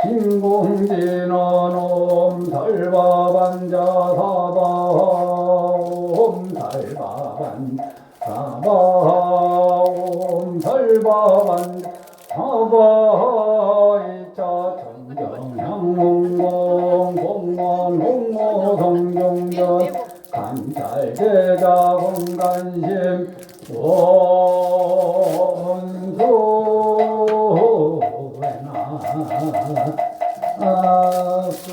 신공진원옴 달바반자 사바옴 달바반 사바옴 달바반 사바이자 정경향홍공 공원 홍모 성종전 간찰제자 공간심 원수나 아수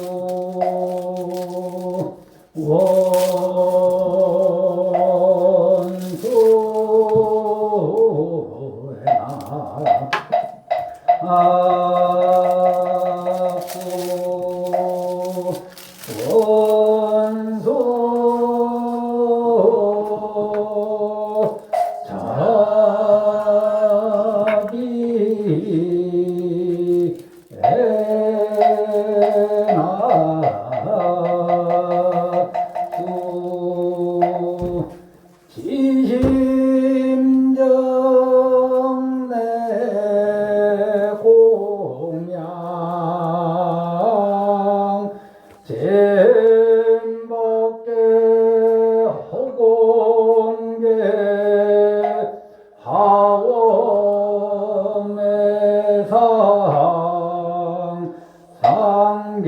원수나 아수 원수 자비 에나수 지심정 내 공양 잼벅계 허공계 하원매상 상계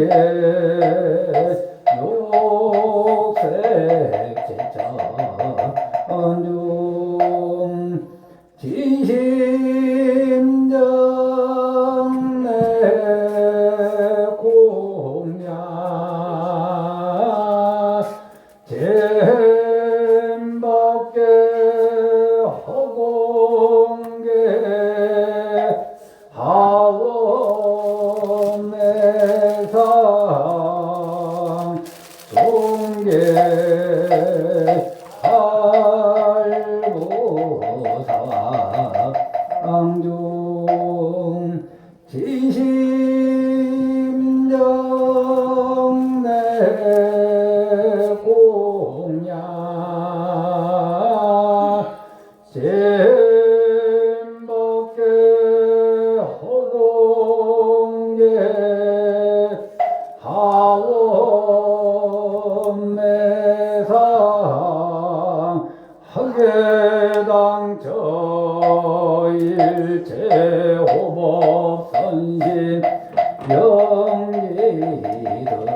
욕색제전중 지심정 내 공양 잼벅계 허공계 하원매상 동계 할보상중 지심정 내 공양 잼벅계 허공계 하원매상 하계당 저일제호법선신 영리등중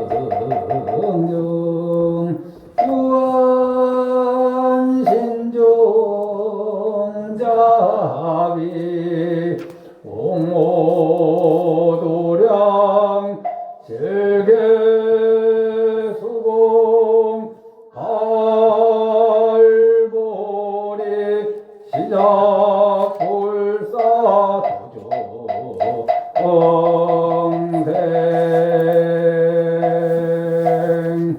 유한신종자비 옹호도량 실계수공 할보리 시작불사도조 영생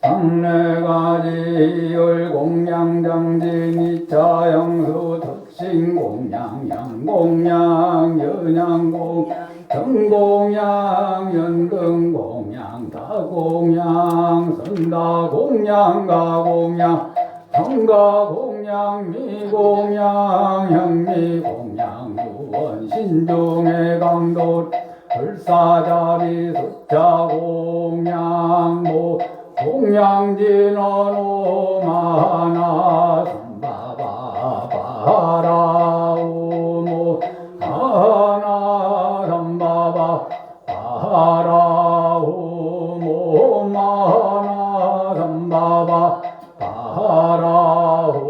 상례가지율공양장진 이차영수 덕신공양 양공양 연양공 정공양 연금공양 다공양 선다공양 가공양 성가공양 미공양 형미공양 유원신중의 강도 불사자비 숫자공양 모 공양진원오마나 삼바바바라우모 하나 삼바바 바라우모 마나 삼바바 바라움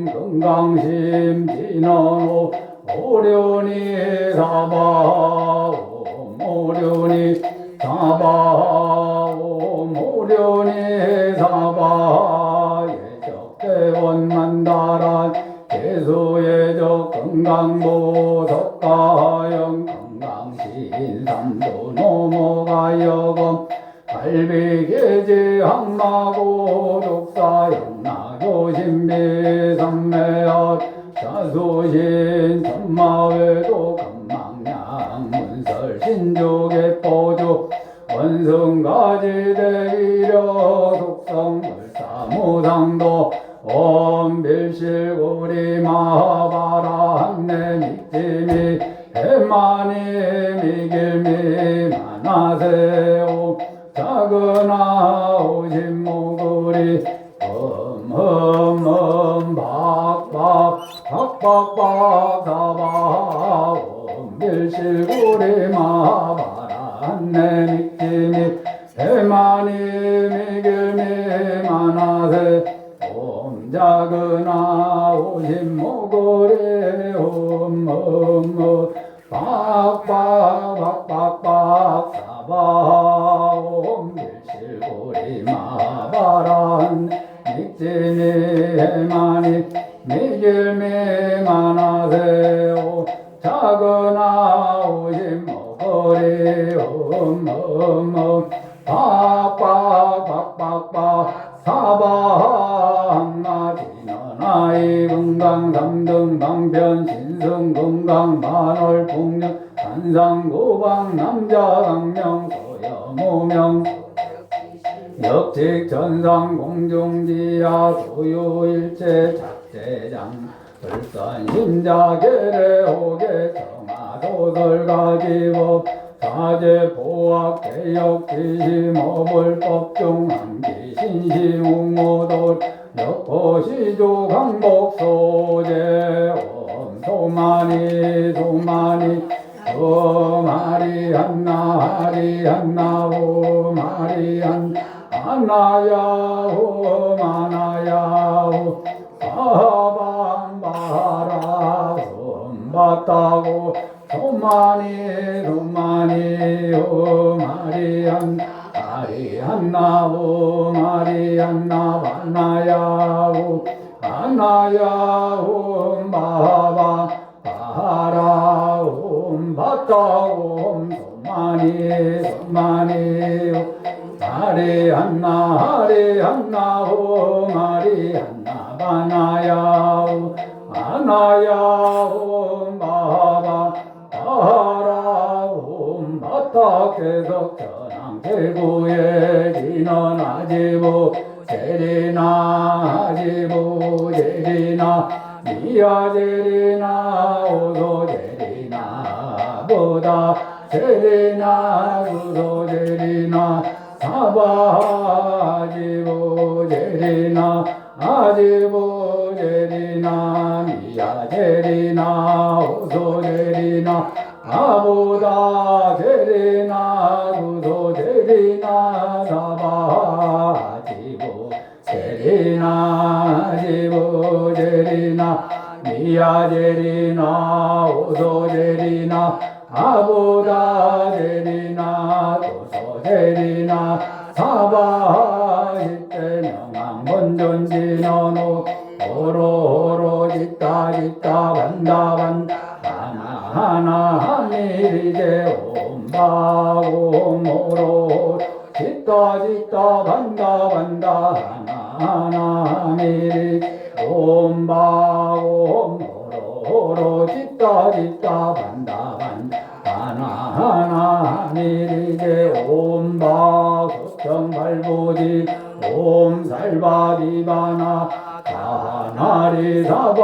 건강심 진원오 오련이 사바옴 오련이 사바옴 오련이 사바 예적대원만다란 예수예적 건강보석가영 건강신 삼도 노모가여검 갈비계지 항마고 독사영나교 신비 삼매엇 자수신 천마외도 건망량 문설 신족의 보조 원성가지대기려 속성불사무상도 엄빌실구리 마하바라 한내 믿짐이 해만이 미길미만하세요 작은아 오신 모글이 박박 박박박 사바 밀실구리 마바란내 믿기미 해만이 미길미만하세 작은아 오신 모글이 박박박박박 사바 밀실구리 마바란 믿지니 해만이 미길미만하세요 작은아 오신 모거리 박박박박박 사바 한마디는 아이 건강 삼등 방편 신승 건강 만월 풍년 한상 고방 남자 강명 소여 무명 역직 전상 공중지야 소유일체 작제장 불선 심자 계례호계 청하소설가지법 사제 보학 개혁 지시 모불법 중 한기 신시 웅호돌 역포시조 강복 소제 소마니 소마니 마리 한나 하리 한나 오 마리 한나야 마나야 사방바라 손봤다고 소마니 소마니 오 마리 한나 오 마리 한나 만나야 오 만나야 오 바바 바라 옴 바따옴 소마니 소마니 하리 한나 오 마리 한나 바나야 오 아나야 옴 바바 바라 옴 바따 계속 전항 대구에 진원 아지부 제리나 아지부 제리나 미야 제리나 오소 제리나 보다 제리나 구소 제리나 사바 아지부 제리나 아지부 제리나 미야 제리나 오소 제리나 아보다 제리나 구소 제리나 사바 아지부 제리나 아지부 제리나 미야 제리나 오소 제리나 아보다 제리나 도소 제리나 사바 십대명왕 본존진원호 오로오로 짓다 짓다 반다 반다 하나 미리제 옴바옴 오로 짓다 짓다 반다 반다 하나 미리 옴바옴 오로 짓다 짓다 반다 반다 하나 미리제 옴바 소청발보지 옴살바디바나 가나리 사바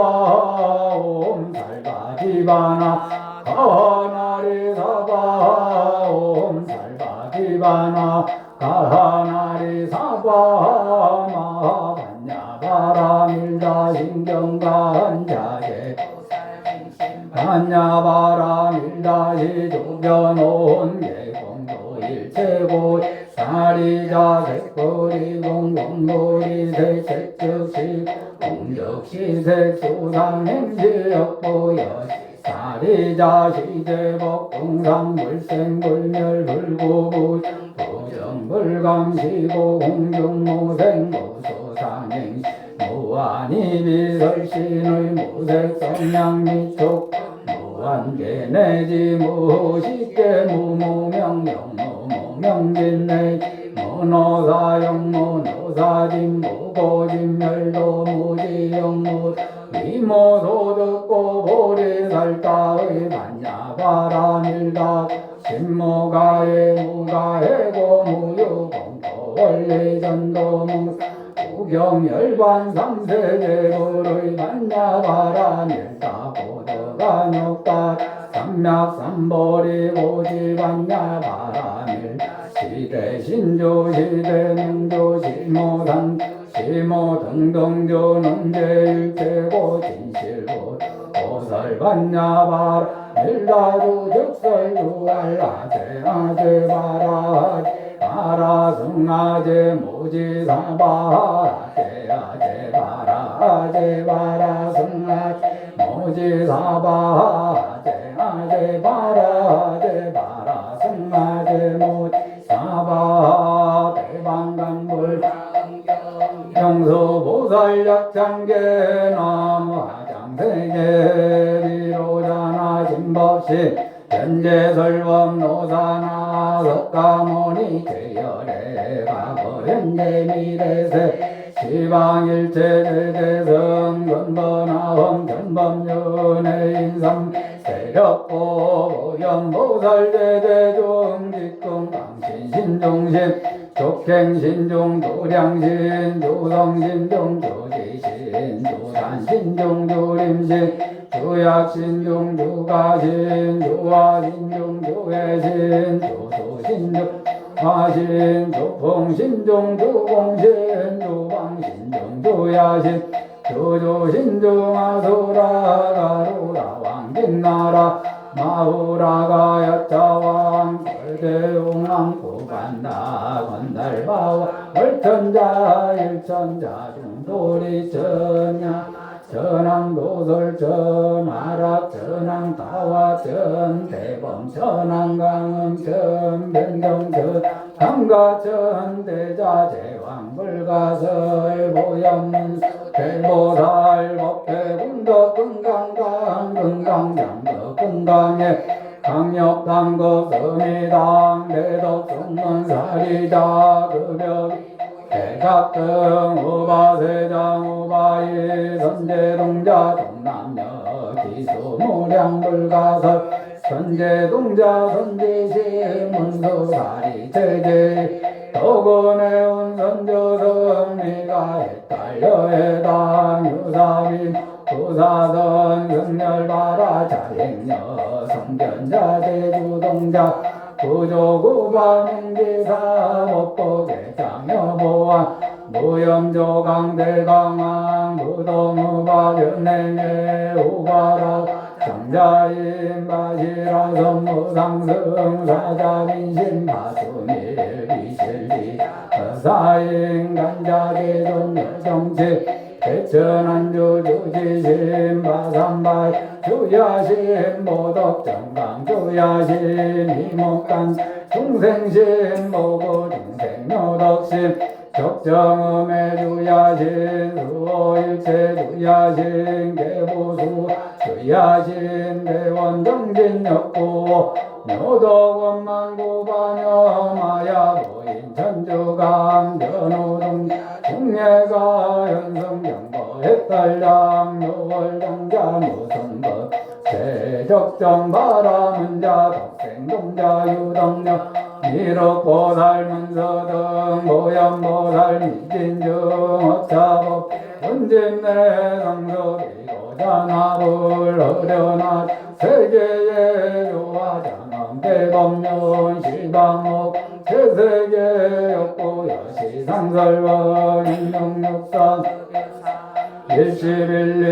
옴살바디바나 가나리 사바 옴살바디바나 가나리 사바 마반야바라 밀다 신경간자제 반야바라 밀다시 조견온 개공도 일체고 사리자 색거리 공공놀이 색색즉시 공적시색 수상행시역보여 사리자 시제법 공상불생불멸 불구부 부정불감시고 공중무생 무소상행 무한이비설신의 무색성량미촉 무한계내지 무식계 무무명령 무무명진내 무노사영 무노사진 무고진멸도 무지영무 이모소득고 보리살다의 반야바라밀다 신무가에 무가해고 무유공토 원리전도무 구경열반 삼세제불의 반야바라밀다 고등 간육다 삼맥삼보리 오지반야 바라밀 시대 신조 시대 명조 시모산 시모 등등조 능제일체고 진실고 오설반야바라 일다주 즉설주알라제 아제바라 아라승아제 모지사바제 아제바라 아제바라 승아제 모지사바제 아제바라 아제바라 승아제 모지사바 대방강불 영수보살약장계 나무하장세계 비로자나 진법시 현재설범 노사나 석가모니 제열에 과거 현재 미래세 시방일체대대성 근본아험 전범윤회인삼 세력고 보현보살대대중직금 강신신중신 족행신중 도량신 조성신중 조지신 조산신중 조림신 조약신중 조가신 조화신중 조해신 조소신중 화신 조풍신중 조공신 조방신중 조야신 조조신중 아소라가로라 왕진나라 마후라가 여자왕 절대웅왕 고반다 건달바와 월천자 일천자 중도리천야 전항도설 전하락 전항다와 전대범 전항강음 전변경 전항가 전대자 제왕불가설 보염 대보살 법회군덕 금강당 금강장덕 금강에 강력당거 서미당 대덕 성문사리자 급여 대각등 우바세장 우바이 선제동자 동남여 기수무량불가설 선제동자 선제시 문수사리 제제 도건해온 선조성리가 해탈려해당 유사빈 부사선 승열바라 자행여 성견자 대주동자 구조구반행기사 법복의 장여보안 무염조강대강왕 무동우바변행의 우바라 장자인바시라 선무상승 사자민신 바수밀 비실비 사인 간자대존 여정치 대천안주 주지신 바삼바 주야신 모덕정강 주야신 이목간 중생신 모고 중생묘덕신 적정음의 주야신 수호일체 주야신 개보수 주야신 대원정진역구 묘덕원만구반여 마야보인 천주강 견우동 중예가 연성경거 해탈량 노월장자 무성거 세적정 바라문자 덕생동자 유덕력 미륵보살 문서등 보현보살 미진중 업자법 은진내 성수 비로자나불 어려나 세계의 조화장엄 대법륜 시방목 제세계 역구 여시상설원 인명육산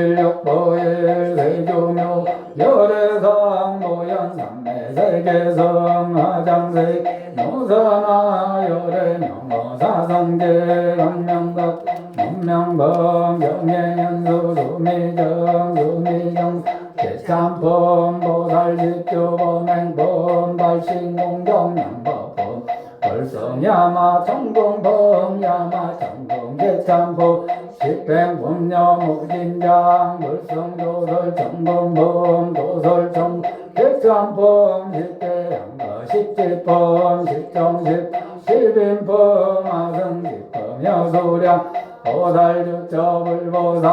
일십일일육보일 세조묘 열애상 보현삼매 세계성 하장세 노사나 열애명어사성제 강명각 문명범 경행연수 수미정 수미정 대참범 보살집주범행범 발신공정양법범 벌성야마 청공범 야마 청공 대참범 십행범녀 무진장 물성도설 청공범 도설청 대참범 십대양거 십지범 십정십 십인범 아성십범 여수량 보살육처불보사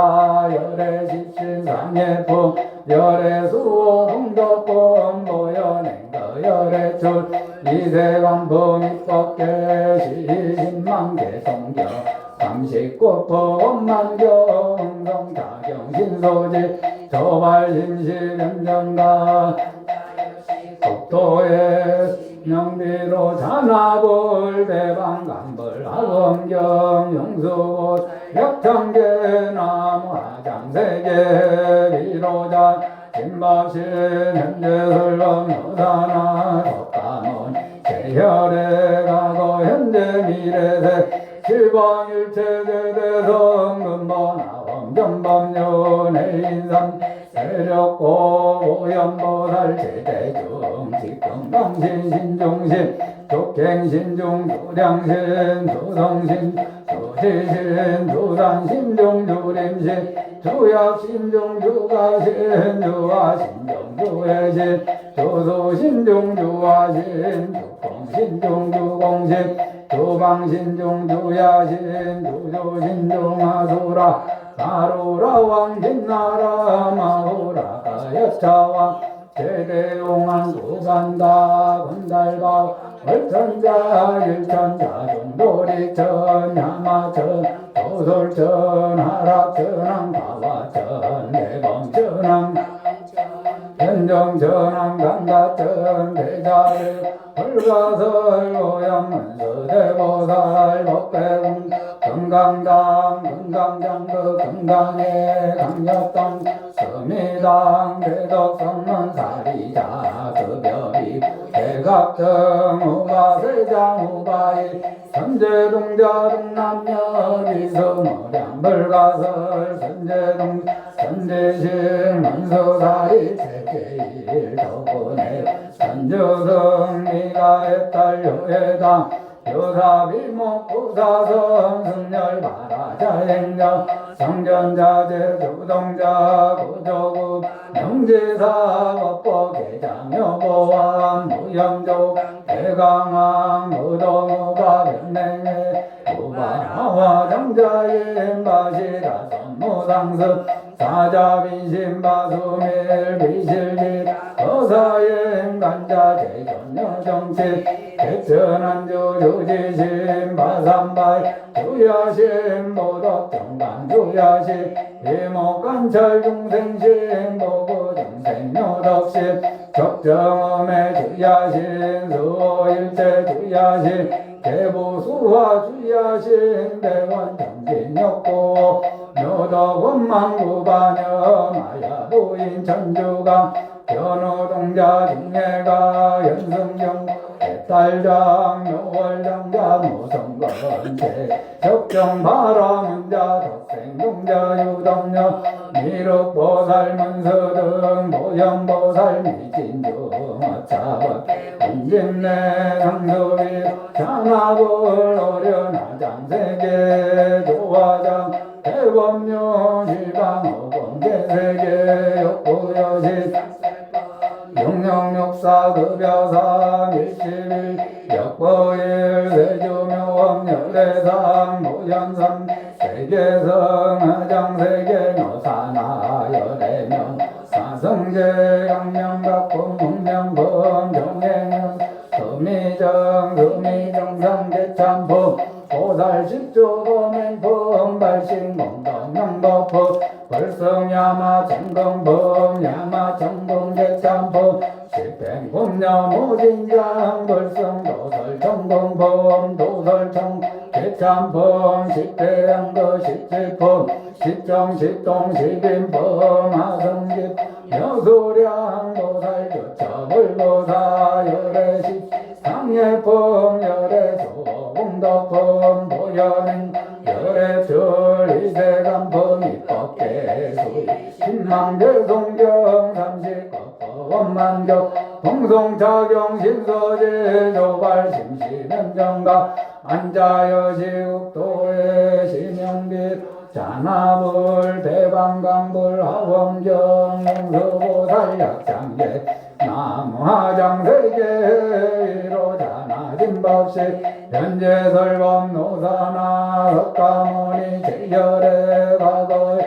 열애십신상예품 열애수호 공덕범 보현행거 열애출 이세관범 입법계 시신망계 성경 삼식꽃법 원만경 응성자경 신소지 조발심시변정가 국도의 명비로 잔화불 대방감불 하원경 용수봇 역창계 나무화장세계 비로자 진밥신 현재설범 노사나 석가문 제혈에 가고 현재 미래세 실방일체제대성 근본하 원견법륜의 세력고 오염보살 제대중 직경강신 신중신 족행신중 주량신 주성신 주시신 주단신중 주림신 주약신중 주가신 주화신중 주해신 주수신중 주화신 주공신중 주공신 주방신중 주야신 주조신중 아수라 나루라 왕진나라 마후라가 여차왕 제대용한 구간다 군달바 월천자 일천자 종도리천 야마천 도솔천 하락천왕 가와천 대범천왕 현정천왕 강가천 대자를 불가설 고양문서 대보살 법배공 금강당 금강장그 금강의 강력당 서미당 대덕성문 사리자 급여비 대각등 우바세장 우바이 선제동자 동남녀 비서모량 불가설 선제동 선제신 문서사리 세계일 덕분에 선조성 미가의 딸 요해당 요사비목 부사선 승열바라자행자 성전자재 주동자 구조급 명제사 법보 개장여보안 무염조 대강왕 무동우가 변냉해 우바하와 정자인 바시라 선무상습 사자빈신바수밀 비실비 어사행 간자 대전여정치 대천한주 주지신 바삼발 주야신 보덕정강 주야신 이목관찰 중생신 보고 중생요덕신 적정음의 주야신 수일체 주야신 대보수화 주야신 대원정진욕고 묘덕원망구바녀 마야부인 천주강 변호동자 중예가 연승경 대딸장 묘월장자 무성건체 적정바라문자 덕생동자 유덕녀 미륵보살 문서등 보현보살 미진중 어차법 은진내 상수비 장합을 어련하장세계 조화장 대법료 시방어공개세계 욕구여신 용영육사 급여사 밀십일 역보일 세주묘원 열애상 모연삼 세계성 하장세계 노사나 열애명 사성제 양명각품 문명범 정행은 서미정 서미정상 대참법 보살십조범행범 발신공덕명법법 벌성야마 정공범 야마 정공 대참법 십행범녀 모진장 벌성 도설 정공범 도설정 대참범 십대양거 십칠범 십정 십동 십인범 하성집 여소량 보살 교처불보사 열애십 상예범 열애소 공덕범 보현행 열애출 이세간범 입법계수 신망대송경 삼십법법 원만격 동성차경 신서제 조발 심시면정가 안자여시국도의 심영빛 잔화불 대방강불 하원경 용서보살 약장계 나무화장세계 이로자나진법식 현재설범 노사나 흑가모니 제열의 과거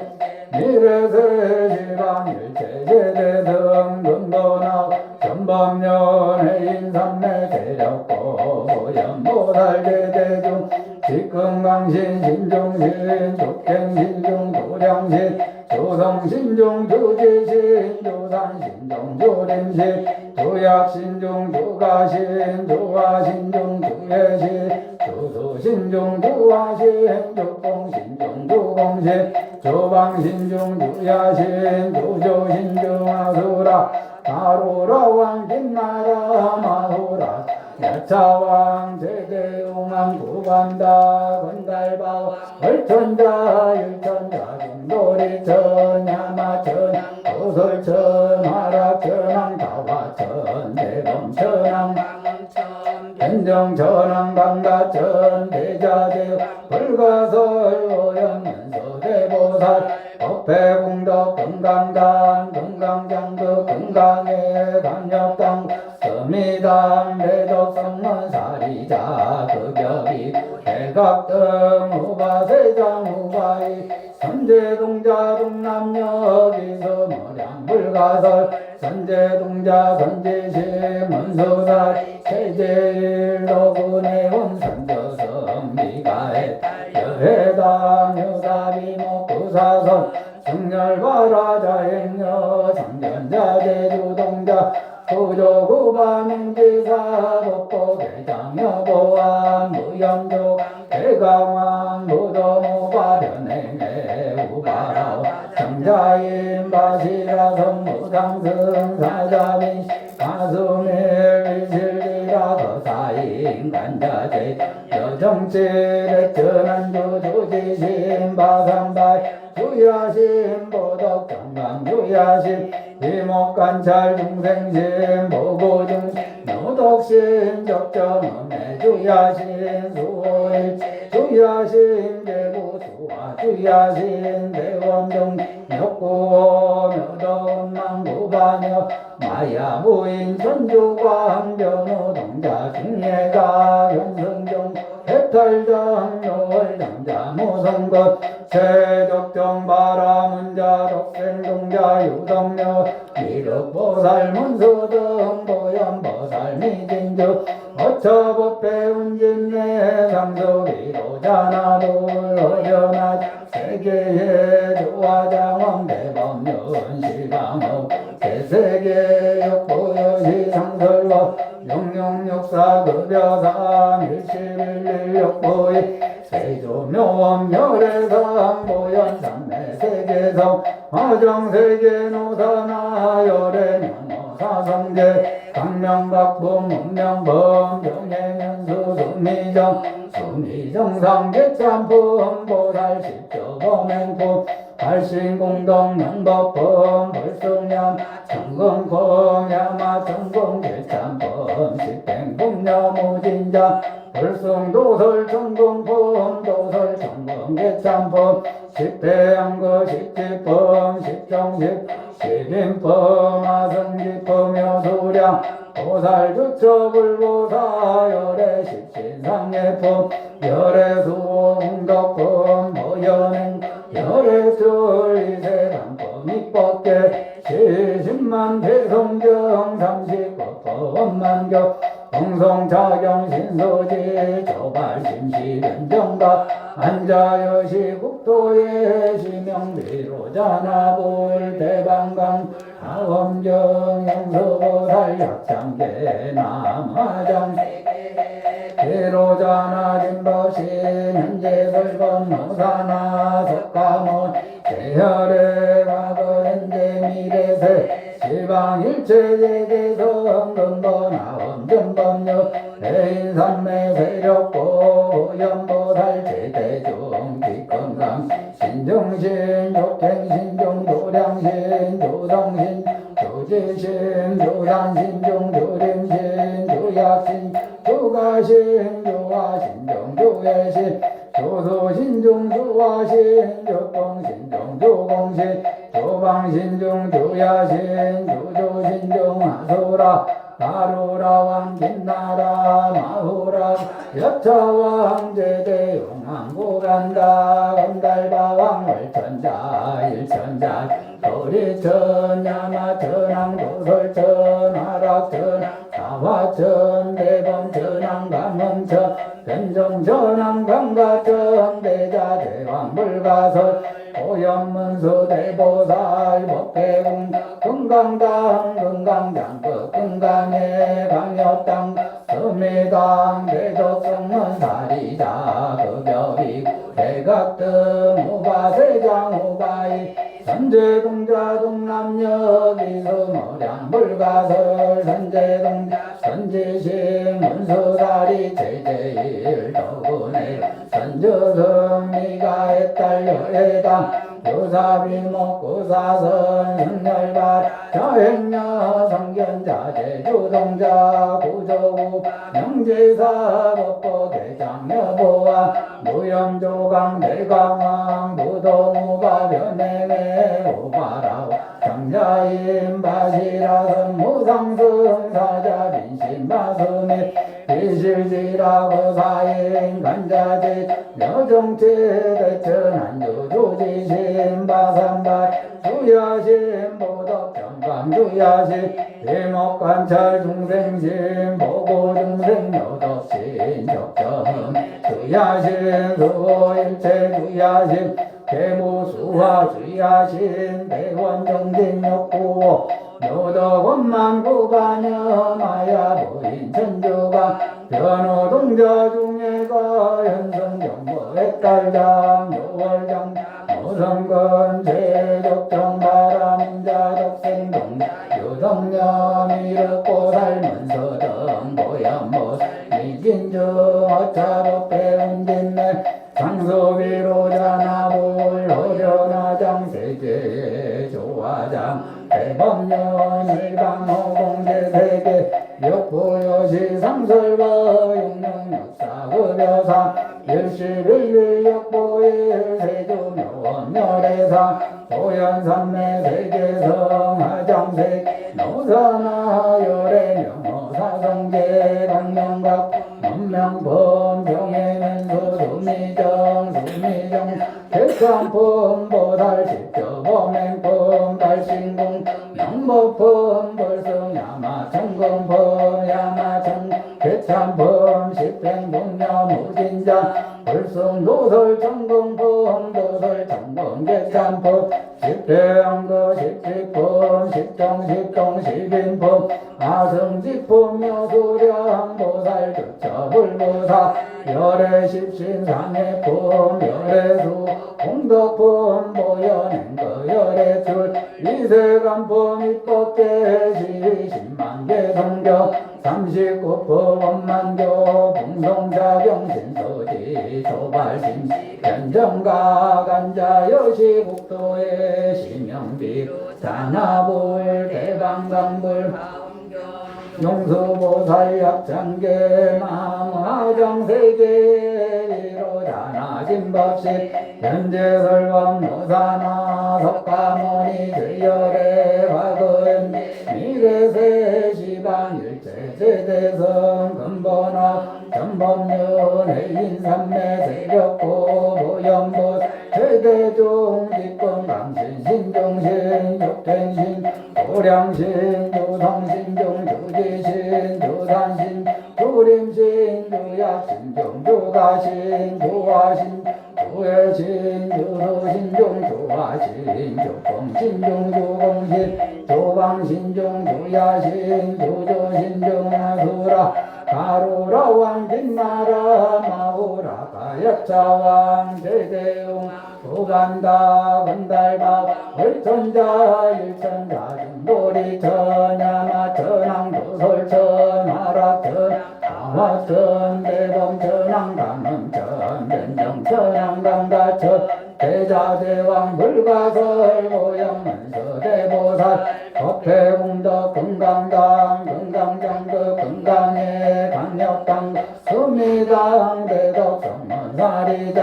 미래세 시방일체제대등 근본학 전범연의 인삼내 대력고 보현보살 제대중 직금강신 신종신 족행신종 도량신 조성신종 조지신 조산신종 조림신 조약신종 조가신 조화신종 조예신 조소신종 조화신 조공신종 조공신 조방신종 조야신 조조신종 아수라 마루라왕 김나라 마후라 야차왕 제대용왕 구간다 건달바 얼천자 일천자 중돌이천 야마천 도설천 화락천왕 다화천 대범천왕 현정천왕 강가천 대자대 불가설 오연문서 대보살 법회공덕 금강단 금강장도 금강회 강력당 서미당 대덕성문 사리자 급여비 대각등 우바세장 우바이 선제동자 동남역 이서모량 불가설 선제동자 선제시 문수살 세제일로군의원 선저성 미가해 여해당 유사비목 부사선 승열바라자행여 상견자 대주동자 구조구반행지사 법보대장여보안 무염조 대강왕 무도무바 변행해 우바라오 정자인 바시라성 무상승 사자미 가수밀 위실리라 거사인 간자제 여정치를 전한주 조지신 바상발 주야신 보덕 정강 주야신 이목관찰 중생신 보고중 노덕신 적정음해 주야신 수호일 주야신 대구수화 주야신 대원등 역구호 묘동망 구반여 마야부인 천주광 변호동자 중예가 현승종 해탈정 노을정자 무성것 세적정 바라문자 독생동자 유덕녀 미륵보살 문수등 보현보살 미진주 어처법배 운진내 상수비로자나돌 어련하 세계의 조화장엄 대법륜 시방업 세세계 역보여시 상설법 용용역사 급여사 밀시밀릴역보이 세조묘원 열애상 보현상매 세계성 화정세계 노사나 열애명호 사성제 강명박봉 문명범 병행연수 수미정 수미정상 객참품 보살 십조범행품 발신공동 명법범 벌승량 청금공 야마청공 객참품 식행품여무진자 불승도설 청공품 도설 청공 객참품 식대양거 식지품 식정식 식인품 아승지품 여수량 보살주처불보사 열애식신상예품 열애수홍덕품 보현행 열애술 이세상품 입법계 시십만 대성경 삼십법법만경 동성차경 신소지 조발심시변정가 안자여시 국토의 시명비로자나볼 대방강 하엄정 영서보살 약장계 남화장 대로자나 진보신 현재설건 노사나 석가모 대혈의 과거 현재 미래세 시방일체제대성 근본하 원전법력 대인산매 세력보 연보살 제대중 뒷건강 신정신 욕행신종 도량신 조성신 조지신 조산신종 조림신 조약신 조가신 조화신종 조예신 조소신종 조화신 조공신종 조공신 조방신종 조야신 조조신종 아소라 가루라왕 김나라 마후라 여차왕 제대용왕 고간다 건달바왕 월천자 일천자 도리천 야마천왕 도설천 하락천 사화천 대범천왕 천장 감음천 변종전왕 강가천 대자 대왕 불가설 오염문수 대보살 법계궁 금강당 금강장급 금강의 강협당 서매당 대덕성문 사리자 급여비 대각등 우바세장 우바이 선제동자 동남역 이수모량 불가설 선제동 선지심 문수다리 제제일 도군의 선주승 미가의 딸 여해당 요사비목 구사선 승열밭 자행녀 성견자 제주동자 구조구 명제사 법보 대장 여보와 무염조강 대강왕 무동우바 변행의 오바라오 장자인 바시라선 무상승 사자 빈신마수미 비실지라고 사인 간자지 여정치 대천한 유조지신 바산바 주야신 보덕 정감 주야신 일목관찰 중생신 보고 중생 여덕신 적정 주야신 수호일체 주야신 대무수화 주야신 대원정진 욕구 노덕원만 구가녀 마야 부인 천주가 변호동자 중에가 현성정보의 딸장 요월장 모성건 제적정 바람자 덕생동 유덕녀 미륵고 살면서 등보연못 미진중 어차법 배운진내 장소비로 자나불 호련화장 세계 조화장 대법년 일방호공제세계 역부여시 상설과 용령역사급여사 일시일일 역부일 세주묘원열애사 소연산매 세계성 하장세 노사나 열애명호사성제 강명각 문명범 병해면서 수미정 수미정 백삼품 보살 십조범행품 달신궁 영법품 벌성야마 천공품 야마천 백삼품 십행분녀 무진자 벌성 노설 천공품 노설 천공 백삼품 십행거 십지품 십정 십인품 아성지품 여수령 보살 주처불보사 열애 십신상해품 열애수 공덕품 보여낸거 열애출 이세간품 입법계시 십만개 성교 39품 원만교 풍성자경신소지 조발심 변정가 간자여시 국도의 심영비 산하불 대방강불 용수보살 약장계 마무하장세계로 자나진법식 현재설범 노사나 석가모니 제열의 화근 미래세 시방일체제대성 근본업 전범윤 해인삼매 세력고 보연봇 최대중 직권 강신 신종신 육행신 도량신 조성신종 주지신 조산신 조림신 주약신 종주가신 조화신 조해신 주소신종 조화신 조공신종 조공신 조방신종 조야신 조조신종 아수라 가로라왕 진나라 마우라 가역자왕 대대웅 도간다 건달박 월천자 일천자 중도리 천야마 천왕 도솔천 하락천 강화천 대범 천왕 강음천 변정 천왕 강가천 대자대왕 불가설 고영문서 대보살 법회공덕 금강당 금강장도 금강의 강력당 수미당 대덕성문사리자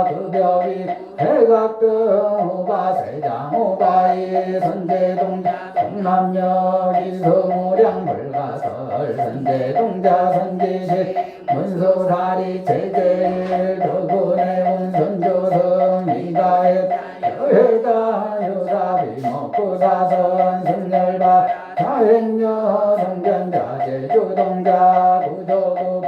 급여비 대각등 우바세장 우바이 선제동 동남역 이수무량 불가설 선제동자 선지식 문수사리 제제일 도군의 운선조성 미가의 여해다 유사비 먹구사선 승열바 자행녀 성견자 제주동자 구조국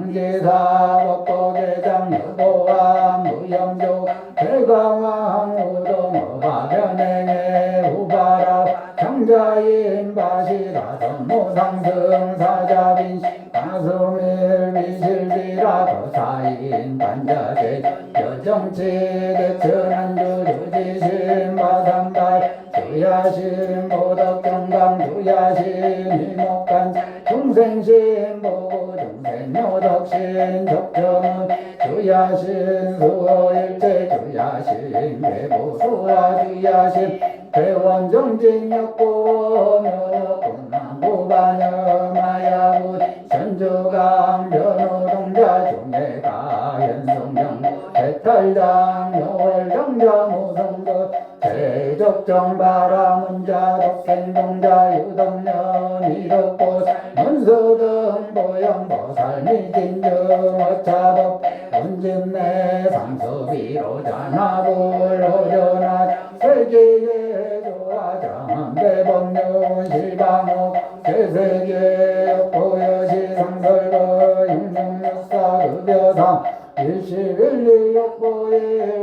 영지사 법보계장 여보왕 무영조 대강왕 우동어바 변행해 우바라 장자인 바시라 전무상승 사자빈 가수밀 미실비라 거사인 반자대 여정치 대천한주 주지신 바삼발 주야신 보덕경강 주야신 이목간 중생신 보고 중생묘덕신 적정은 주야신 수호일체 주야신 괴보수와 주야신 대원정진역고 묘공남구반여 마야부 전주강 변호동자 중해가 현송경 대탈당 묘월정자 무성도 대적정바라 문자 독생동자 유덕년 이덕보 문수등 보영보살 미진정 어차법 원진내 상수비로 자나불 호전하 세계의 조화장 대법륜 실방옥 제세계 보여시 상설거 육육육사 급여상 일시일리욕보일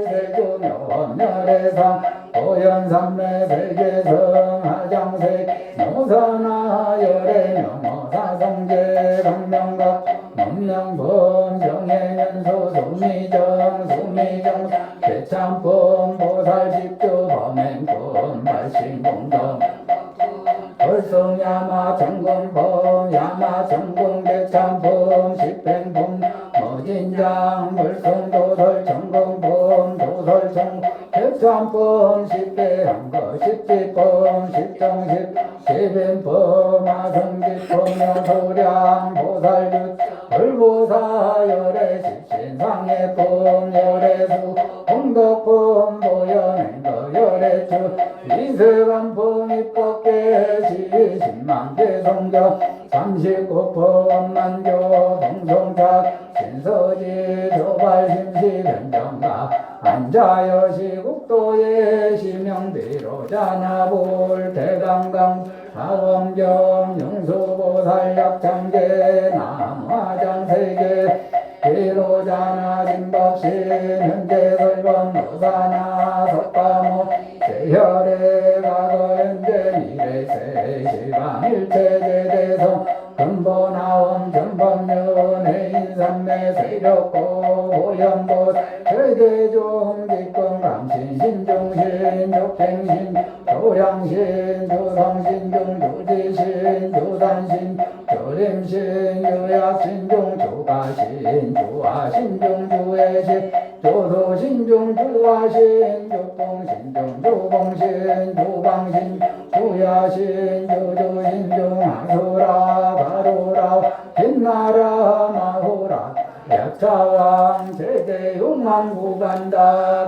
세조묘멸해상 보현삼매 세계성 하장색 노사나 열애명호사성제 강명각 문명범 정해연소 소미정 소미정 대참범 보살십조 범행범 발신공동 벌성야마 정공범 야마 정공 대참범 십행범 머진장 벌성도설 정공범 도설정 대참범 십대한거 십지범 십정십 십인범 아성지범 여소량 보살육 벌보사 열애 십신상해범 열애수 홍덕범 보현행거 열애주 이세관범 입법계 시신망계 성경 39범 만교 동성착 신서지 조발심시 변정가 안자여시 국도의 시명대로 자나볼 대강강 사원경 용수보살 약장계 남화장세계 기로자나 진법신 현재설건 노사나 석가모 세혈의 과거 현재 미래세 시방일체제대성 근본하원 전법륜 인삼매 세력고 보현보 세대종 직권감신 신중신 dục행신 조량신 조성신중 조지신 조단신 조림신 유약신중 조가신 조화신중 조해신 조소신중 조화신 조봉신중 조봉신 조방신 조야신 조조신중 하소라 가로라 빛나라 마호라 약차왕 제대용왕구간다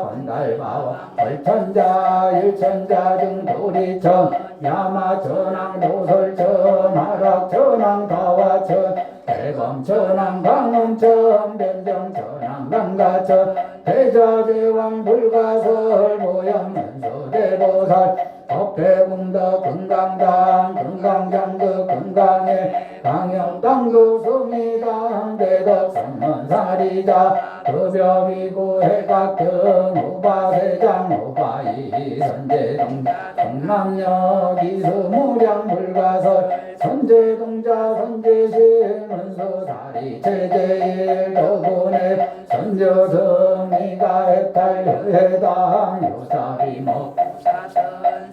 건달마와 월천자 일천자 등 도리천 야마천왕 도설천 하락천왕 가와천 대검천왕 강원천 변정천왕 강가천 대자대왕 불가설 모양문서 대보살 법대공덕 금강당 금강장극 금강에 강영당구 수미당 대덕성문사리자 급여비구 해각등 우바세장 우바이 선제동 동남역 이수무량 불가설 선제동자 선제신 문수사리 제제일 도군의 선저성미가 해탈 해당 요사비목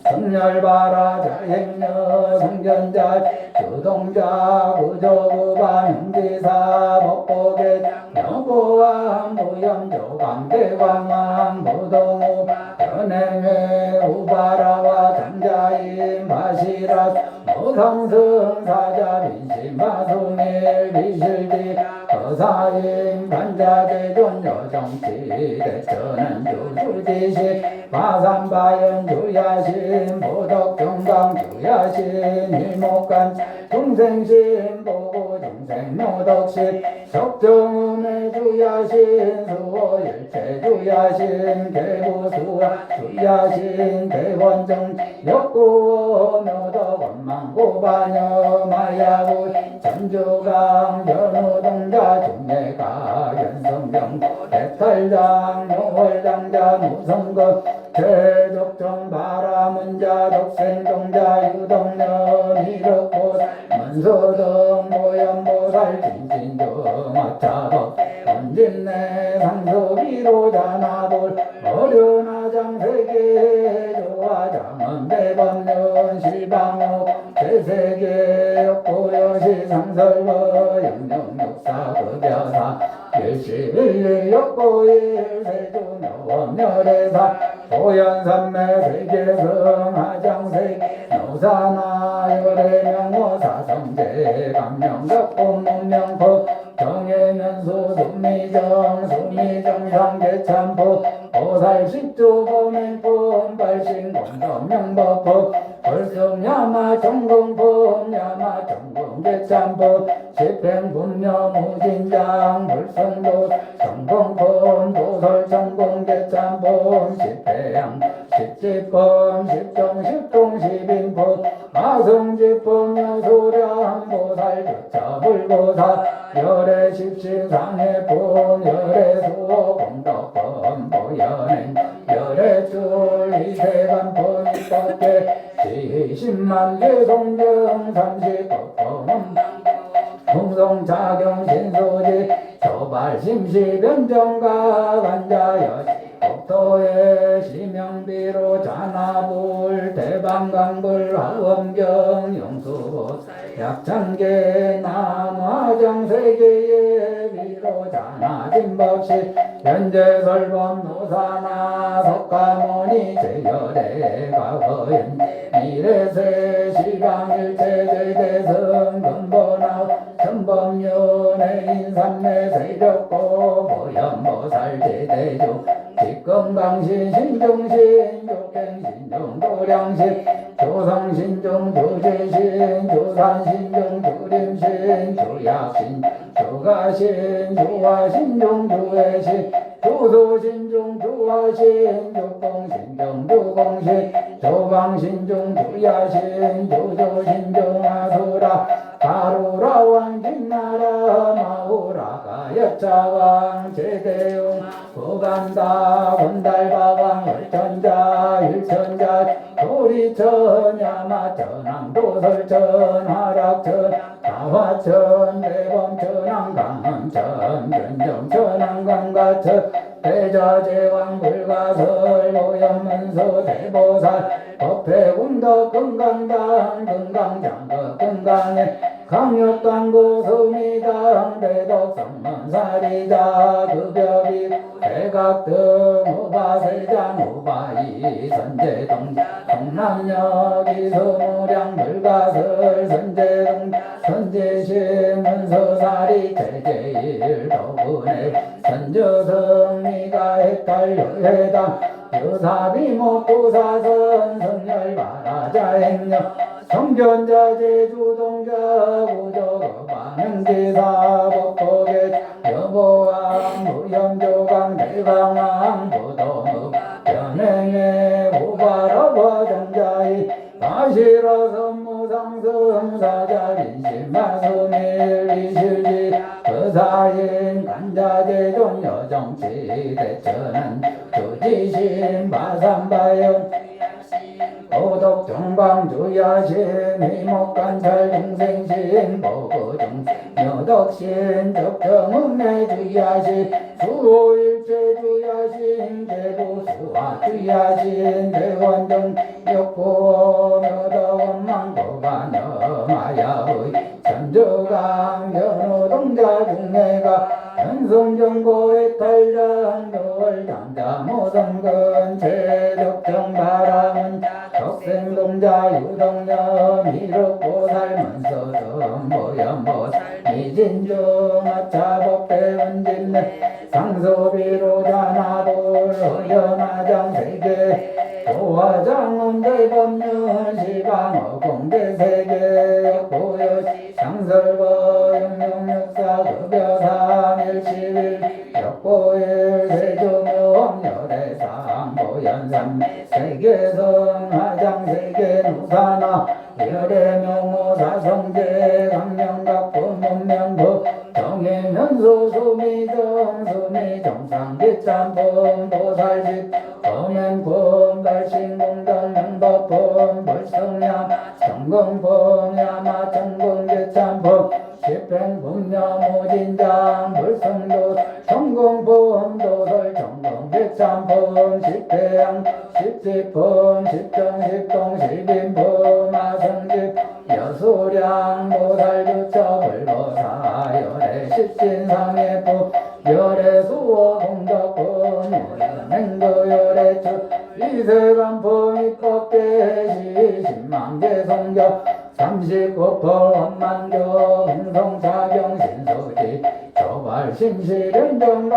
성열바라 자행녀 성견자 주동자 구조구반 형지사 목보계 여보왕 무염조강 대광왕 무동우 연행회 우바라와 장자인 바시라 모성승 사자 민심 마수밀 미실지 거사인 반자대존 여정치 대천은 주주지시 마삼바연 주야신 보덕경강 주야신 일목간 중생신 보고 중생묘덕신 석정음의 주야신 수호일체 주야신 개보수와 주야신 대원정 역구 묘도 원망고반여 마야부 전주강 연우동자 중내가 연성경 대탈장 요월장자 무성거 제족정 바라문자 독생동자 유동년 이렇고 문소등 모연보살 진진정 마차법 언진내 상소비로자 나돌 어려나장세계 조화장은 대법년 실방옥 제세계 역고여시 상설거 영영육사 급여사 일시일일 역고일 세조묘원열애사 보현삼매 세계성 하장세 노사나 열애명호 사성제 강명덕본 문명포 정해면소 수미정 수미정상계참포 보살십주 범행품 발신공덕명법포 벌성야마 정공품 야마 정공계참포 십행분녀 무진장 불성도 정공품 도설정공계참포 십회양 십지법 십종 십인법 마성지법 여소량 보살 교차불보사 열애십신상해법 열애수호 공덕법 보연행 열애줄 이세간법 이법계 지십만개 송정 삼십법법 풍성자경 신소지 조발심시 변정가 관자여 복도의 시명비로 자나불 대방강불 화엄경 용수보 약창계 남화정세계의 비로 자나진법시 현재설범 노사나 석가모니 제열의 과거인 미래세 시방일체제대성 근본하우 천범윤의 인삼매 세력고 보현보살 제대주 직건강신 신중신 조갱신중 도량신 조성신중 조제신 조산신중 조림신 조약신 조가신 조화신중 조회신 조소신중 조화신 조공신중 조공신 조방신중 조야신 조조신중 아수라 가루라왕 김나라 마우라가 여차왕 제대용 고간다 원달바왕 열천자 일천자 도리천 야마천왕 도설천 하락천 가화천 대범천왕 강원천 변정천왕 강가천 대자제왕 불가설 오염문서 대보살 법회군덕 금강당 금강장거 금강에 강력당구 수미당 대덕성문사리자 급여비 대각등 우바세장 우바이 선제동 동남역 이수무량 불가설 선제동 선제신 문서사리 제제일 도군의 선저성미가 해탈여해당 유사비목구사선 성열바라자행녀 성견자 제주동자 구조거반응지사 법보계 여보왕 무염조강 대강왕 부동읍 연행의 우바라와 정자이 마시라 선무상승 사자빈심마수밀 이실지 그사인 간자제존 여정치 대천은 주지신 마삼바연 오덕정방주야신 이목관찰 중생신 보고중 여덕신 적정음내주야신 수호일체주야신 제도수화주야신 대원정 역고 묘덕원망고반여 마야의 선조강 연호동자 중내가 현성정고의 탈장 노월장자 모성근 제적정바람은 적생동자 유동녀 미륵보살문서등 모연보살 미진중 아차법대원진내 상소비로자나돌 허연하장세계 조화장은 대법륜 시방어 공대세계 고여 상설거 영영육사 급여사 일시일 역고일 세조묘 열애상 보현삼 세계성 하장세계 무사나 열애명호 사성제 강명각부 문명부 정해면소 수미정 수미정상기짬뽕 보살집 범행범 발신공정 명법범 불성양 정공범 야마정공기짬뽕 십행분녀무진장 불성도 정공범 도설 정공기짬뽕 십대양 십지범 십정십동 십인범 아성집 여수량 보살주처 불보사 열애 십진상해부 열애 수호 공덕분 열맹도 열애축 이세간포 입법계시 십만계 성격 39퍼 원만교 공성사경 신소지 조발신실현정가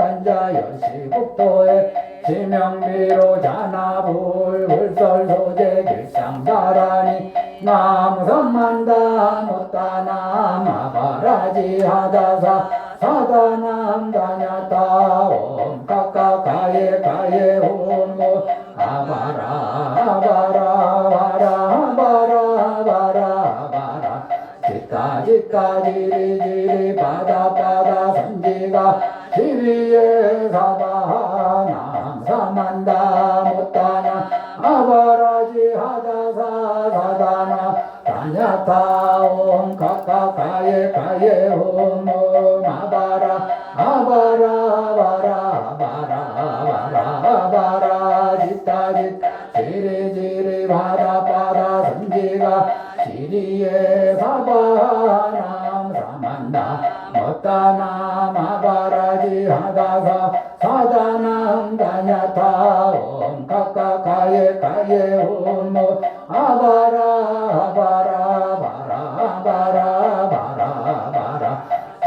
앉아 열시국도에 지명비로 자나불 불설소재 길상사라니 나무선만다 못다나 마바라지 하다사 사다남 다냐타 옴 까까가예 가예 홈모 아바라 아바라 아바라 아바라 아바라 지따 지따 지리지리 바다 바다 선지가 지리에 사바 남사만다 못다나 아바라지 하다사 사다나 다냐타 옴 까까가예 가예 홈모 아바라 아바라 아바라 아바라 아바라 지따 지따 지리지리 바다 바다 선지가 지리에 사바남 사만다 못다나 마바라지 하다사 사다남 다냐타 옴 까까가예 가예 홈모 아바라 아바라 바라 바라 바라 바라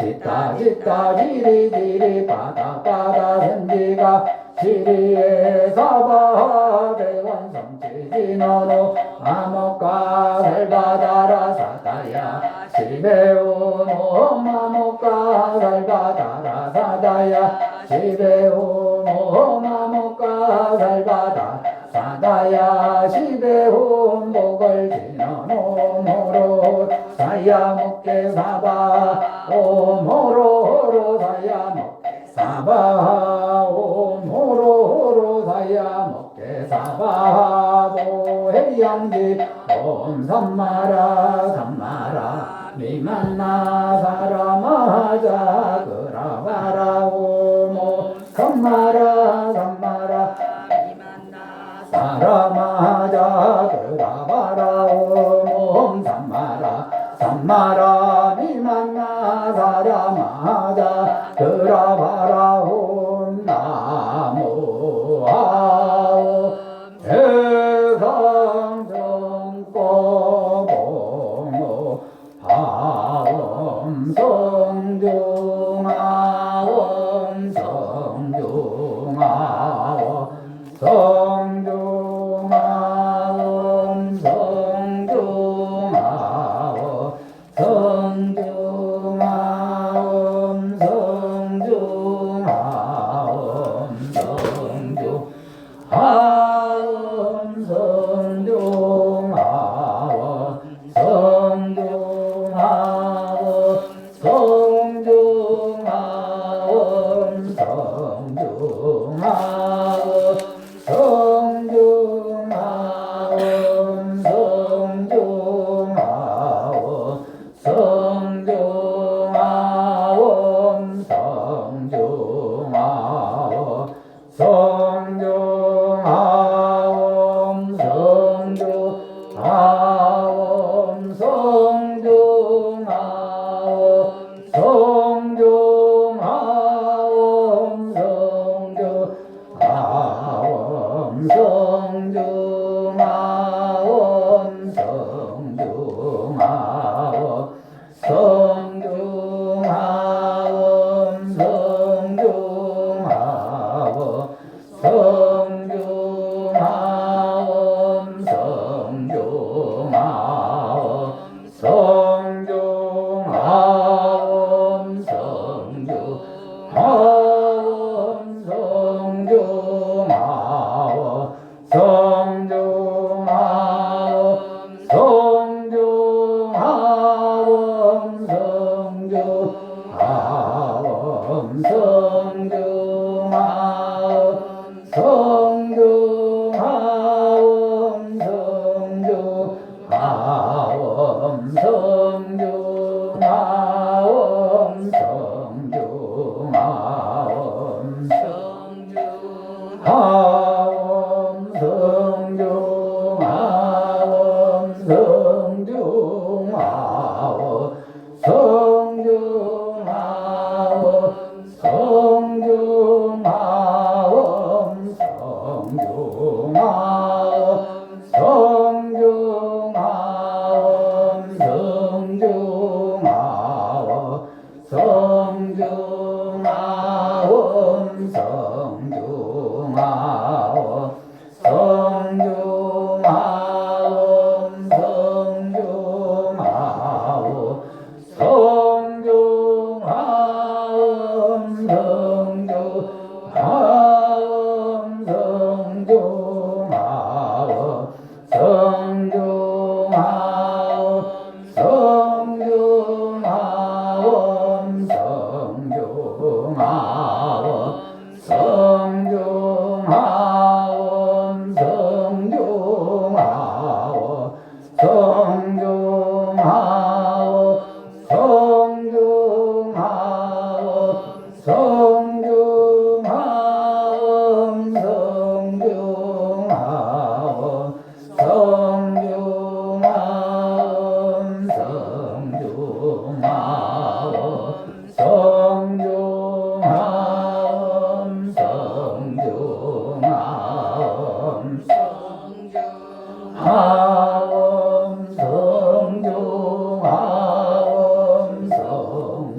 지따 지따 지리지리 바다 바다 선지가 지리에 사바 대원성지진어노 아모까 살바다라 사다야 시베오노 마모까 살바다라 사다야 시베오노 마모까 살바다 사다야 시베온 목을 지너노 모로 사야 목게 사바 오모로 사야 목게 사바 오모로 사야 목게 사바 보해양지 옴 삼마라 삼마라 미만나 사람하자 그라바라 오모 삼마라 삼마라 사람하자 그라바라 오모 삼마라 삼마라 미만나 사람하자 그라바라 옴 나무 아오 대상정꼬봉오 하옴 성중하옴 성중하옴 성중하옴 성중하옴 성중하옴 성중하옴 성중하옴 성중하옴 성중하옴 성중하옴 성중하옴 성중하옴 성중하옴 성중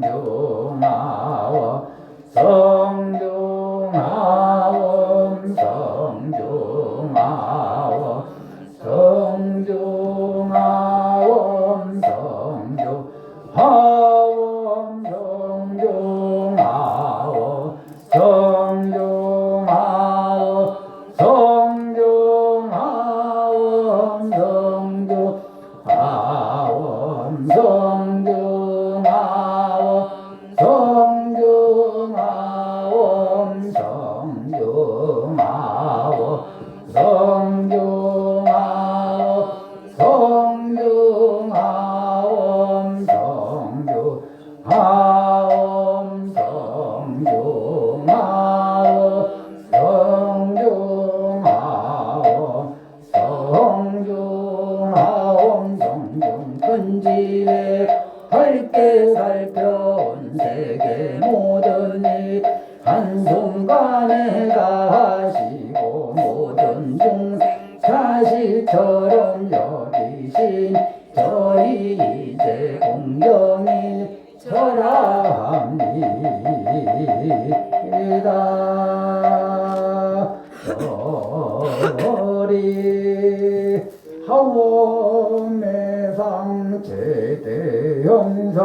성중하원 성중하원 성중하원 성중하원 성중하원 성중하원 성중하원 성중하원 성중하원 성중하원 성중하원 성중하원 성중하원 성중하원 성중하원 성중하원 성중하원 성중근지에 밝게 살펴온 세계 모든 일 한순간에 가시고 모든 중생 자식처럼 여기신 저희 이제 공경이 절합니다. 저리 하원매상 제대현성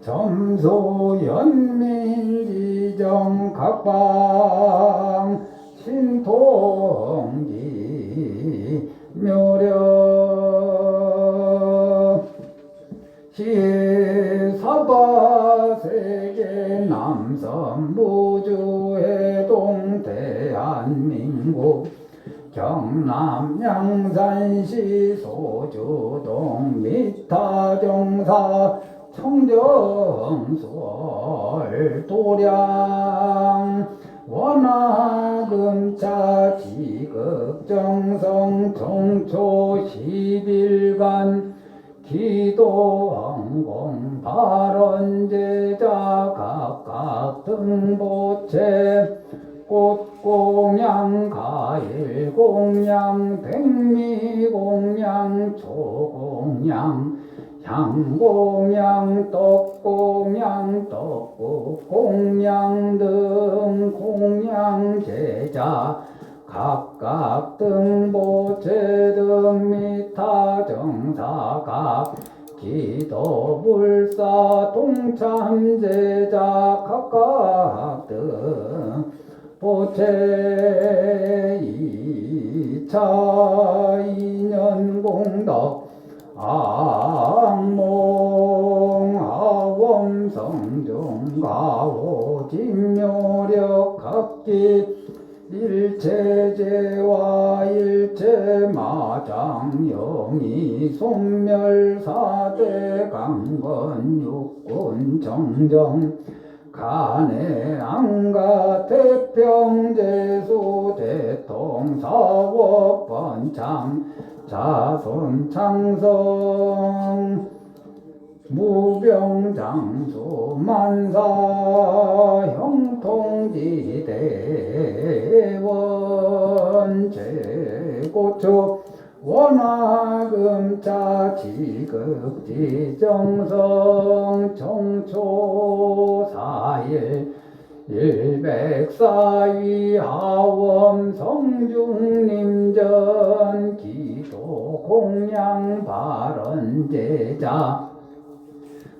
점소연민지정 각방 신통기 묘력 시사바세계 남섬 무주해동 대한민국 경남 양산시 소주동 미타정사 청정수월 도량 원화금차 지극정성 정초 10일간 기도항공 발언제자 각각 등보채 꽃공양 가일공양 백미공양 초공양 향공양 떡공양 떡국공양 등 공양제자 각각 등보채 등 미타정사 각 기도불사 동참제자 각각 등 보채 2차 인연공덕 악몽 아범성중가호 진묘력 각기 일체제와 일체마장 영이 소멸사대 강건 육군 정정 간해 안가 태평제수 대통사업 번창 자손 창성 무병장수 만사 형통지대원 제고축 원화금자 지극지정성 청초사일 일백사위 하원 성중림전 기도 공양 발언제자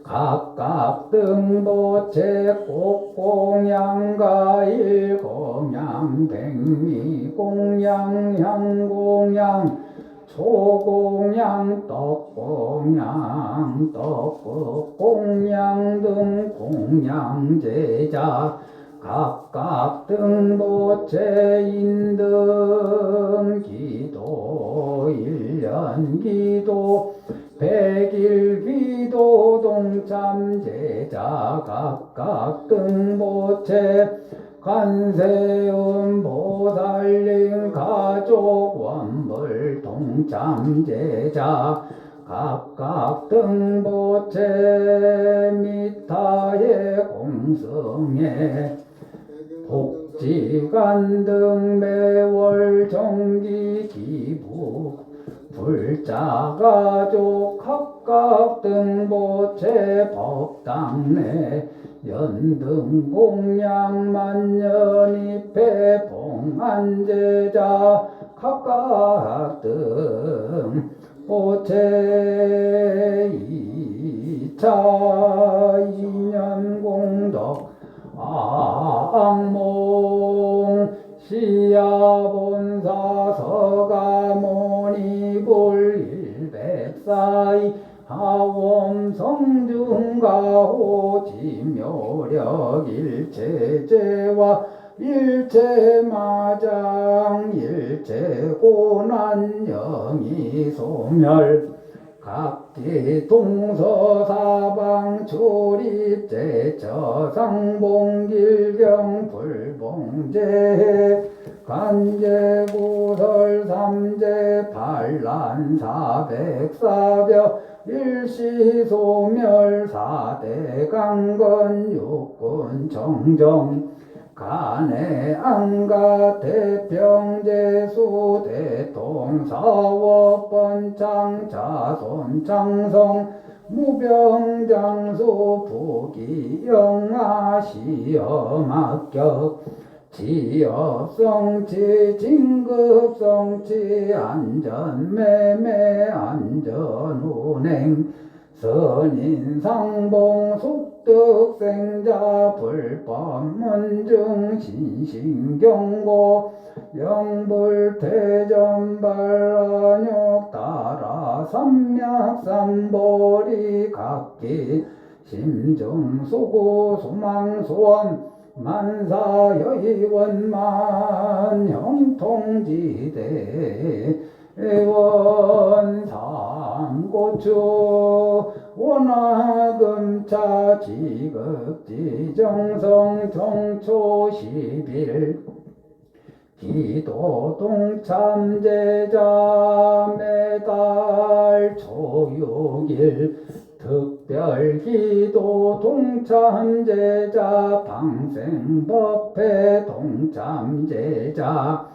각각 등보채 꽃공양 가일공양 백미공양 향공양 초공양 떡공양 떡국공양 등 공양제자 각각 등보채 인등 기도 일련기도 백일기도 동참제자 각각 등보채 관세음 보살림 가족 원불 동참제자 각각 등보채 미타의 공성에 복지관 등 매월 정기 기부 불자가족 각각 등보체 법당내 연등공양만년입회 봉안제자 각각 등보체 이차 인연공덕 악몽 시야본사 서가모니불 일백사이 하엄성중가호 지묘력 일체제와 일체마장 일체고난 영이소멸 각기 동서사방 출입제 저상봉길경 불봉제 간제구설 삼제 반란 사백사벽 일시소멸 사대강건 육군 정정 간해 안가 대평제수 대통사업 번창 자손 장성 무병장수 부기영아 시험합격 지업성치 진급성치 안전매매 안전운행 선인상봉 속득생자 불법문중 신신경고 영불퇴전발언욕 따라 삼약삼보리 각기 심중소고 소망소원 만사여의원만 형통지대 원삼고추 원화금차 지극지정성 정초시빌 기도동참제자 매달 초육일 특별기도 동참제자 방생법회 동참제자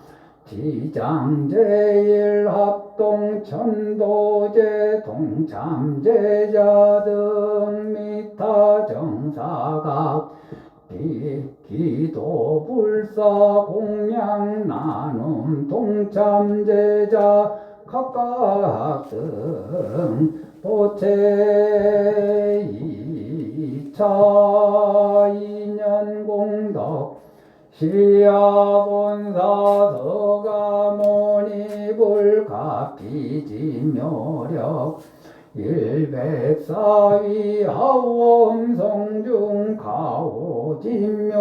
지장제일 합동 천도제 동참제자 등 미타 정사각 기도 불사 공양 나눔 동참제자 각각 등 보채 이차 인연공덕 시야본사 서가모니불가피지묘력 일백사위 하엄성중 가오진묘력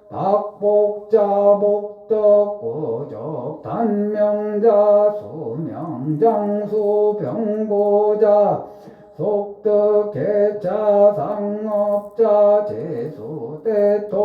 박복자 복덕 구적 단명자 수명장수 병고자 속덕개차 상업자 제수대통사업자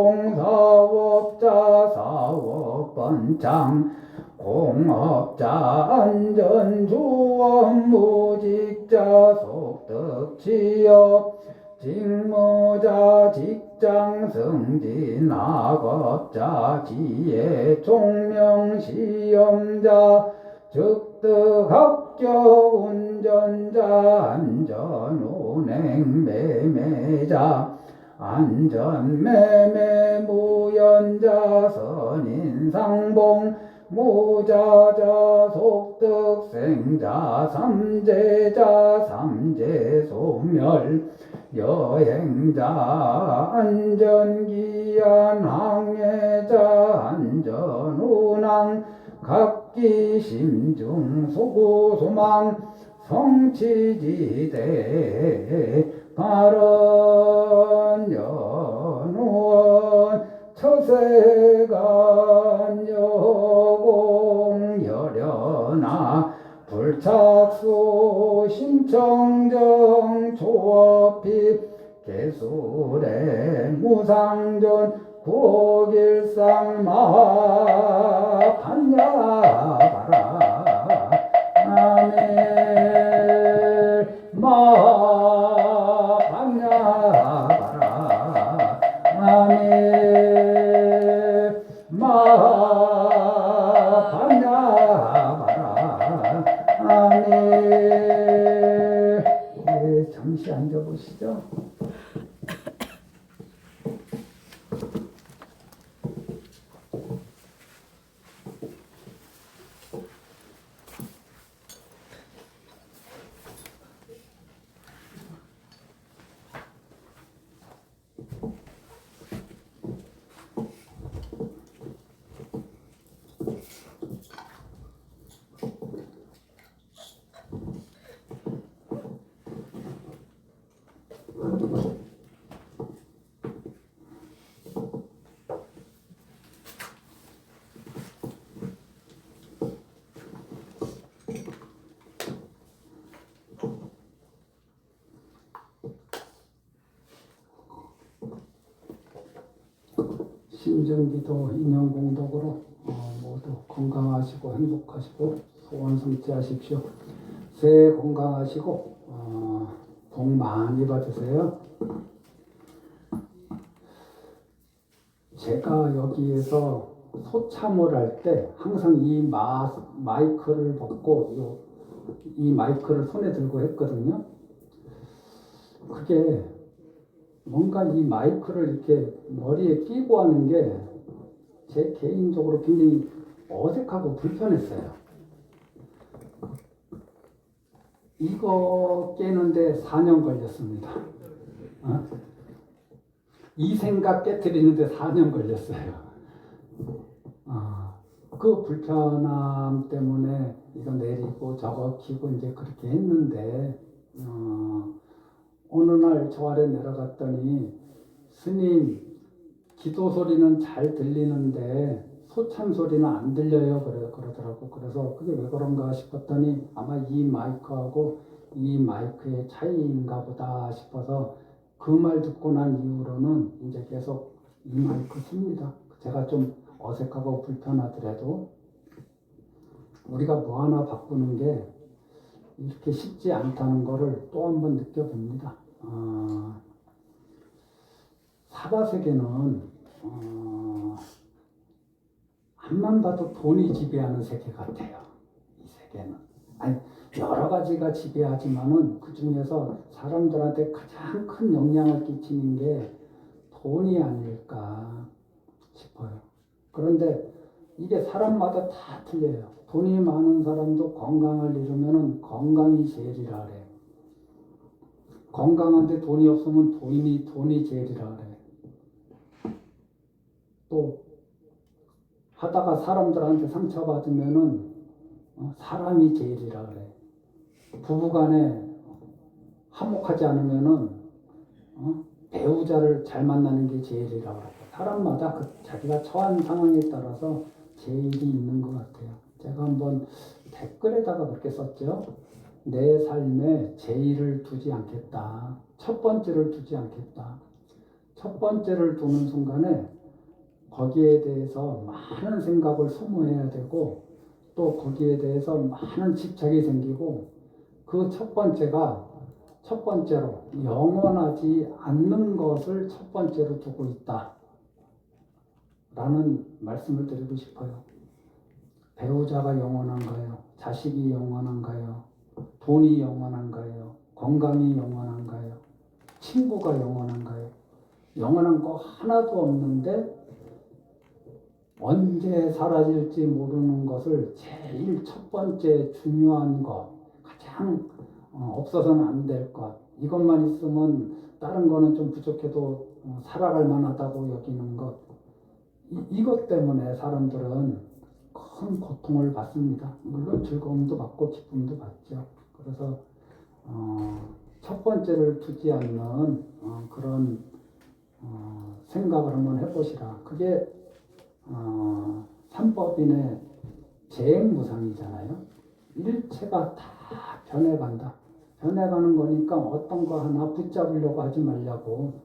사업번창 공업자 안전주업무직자 속덕취업 직무자 직장승진 학업자 지혜총명시험자 즉득합격 운전자 안전운행 매매자 안전매매 무연자 선인상봉 무자자 속득생자 삼재자 삼재소멸 여행자 안전기한 항해자 안전운항 각기 심중 소구소망 성취지대 발언 연원 처세간 여공 여련아 불착수 신청정 조업비 개수래 무상전 구옥일상 마하 판야바라 아멘 마하 판야바라 아멘 마하 판야바라 아멘 신정기도 인연공덕으로 모두 건강하시고 행복하시고 소원 성취하십시오. 새해 건강하시고 복 많이 받으세요. 제가 여기에서 소참을 할 때 항상 이 마이크를 벗고 이 마이크를 손에 들고 했거든요. 그게 뭔가 이 마이크를 이렇게 머리에 끼고 하는 게 제 개인적으로 굉장히 어색하고 불편했어요. 이거 깨는데 4년 걸렸습니다. 이 생각 깨트리는데 4년 걸렸어요. 그 불편함 때문에 이거 내리고 저거 키고 이제 그렇게 했는데 어느 날 저 아래 내려갔더니 스님 기도 소리는 잘 들리는데 소참 소리는 안 들려요 그러더라고. 그래서 그게 왜 그런가 싶었더니 아마 이 마이크하고 이 마이크의 차이인가 보다 싶어서 그 말 듣고 난 이후로는 이제 계속 이 마이크 씁니다. 제가 좀 어색하고 불편하더라도 우리가 뭐 하나 바꾸는 게 이렇게 쉽지 않다는 것을 또 한 번 느껴봅니다. 사바세계는 앞만 봐도 돈이 지배하는 세계 같아요. 이 세계는. 아니, 여러 가지가 지배하지만은 그 중에서 사람들한테 가장 큰 영향을 끼치는 게 돈이 아닐까 싶어요. 그런데 이게 사람마다 다 틀려요. 돈이 많은 사람도 건강을 잃으면은 건강이 제일이라 그래요. 건강한데 돈이 없으면 돈이 제일이라 그래요. 또 하다가 사람들한테 상처받으면은 사람이 제일이라 그래. 부부간에 화목하지 않으면은 배우자를 잘 만나는 게 제일이라 그래. 사람마다 자기가 처한 상황에 따라서 제일이 있는 것 같아요. 제가 한번 댓글에다가 그렇게 썼죠. 내 삶에 제일을 두지 않겠다. 첫 번째를 두지 않겠다. 첫 번째를 두는 순간에 거기에 대해서 많은 생각을 소모해야 되고 또 거기에 대해서 많은 집착이 생기고 그 첫 번째로 영원하지 않는 것을 첫 번째로 두고 있다 라는 말씀을 드리고 싶어요. 배우자가 영원한가요? 자식이 영원한가요? 돈이 영원한가요? 건강이 영원한가요? 친구가 영원한가요? 영원한 거 하나도 없는데 언제 사라질지 모르는 것을 제일 첫 번째 중요한 것, 가장 없어서는 안 될 것, 이것만 있으면 다른 거는 좀 부족해도 살아갈 만하다고 여기는 것, 이것 때문에 사람들은 큰 고통을 받습니다. 물론 즐거움도 받고 기쁨도 받죠. 그래서 첫 번째를 두지 않는 그런 생각을 한번 해보시라. 그게 삼법인의 재행무상이잖아요. 일체가 다 변해간다. 변해가는 거니까 어떤 거 하나 붙잡으려고 하지 말라고.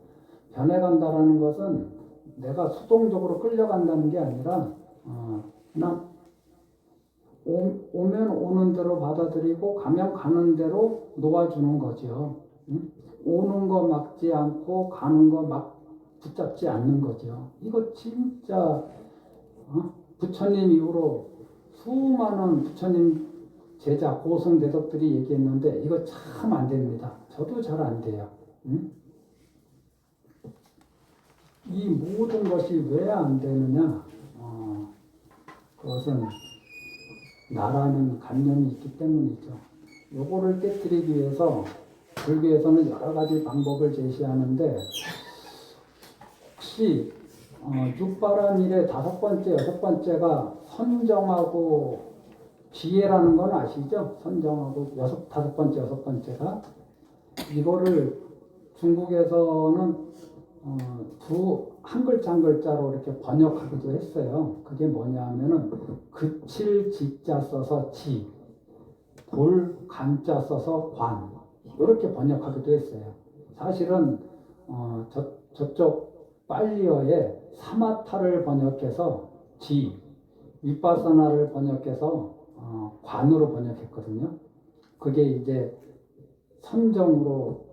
변해간다라는 것은 내가 수동적으로 끌려간다는 게 아니라 그냥 오면 오는 대로 받아들이고 가면 가는 대로 놓아주는 거죠. 오는 거 막지 않고 가는 거 막 붙잡지 않는 거죠. 이거 진짜 부처님 이후로 수많은 부처님 제자 고승대덕들이 얘기했는데 이거 참 안 됩니다. 저도 잘 안 돼요. 이 모든 것이 왜 안 되느냐? 그것은 나라는 관념이 있기 때문이죠. 요거를 깨뜨리기 위해서 불교에서는 여러 가지 방법을 제시하는데 혹시 육바란 일의 5번째, 6번째가 선정하고 지혜라는 건 아시죠? 선정하고 5번째, 6번째가 이거를 중국에서는 한 글자 한 글자로 이렇게 번역하기도 했어요. 그게 뭐냐 하면은 그칠 지자 써서 지, 볼 간자 써서 관, 이렇게 번역하기도 했어요. 사실은 저쪽 빨리어에 사마타를 번역해서 지, 윗바사나를 번역해서 관으로 번역했거든요. 그게 이제 선정으로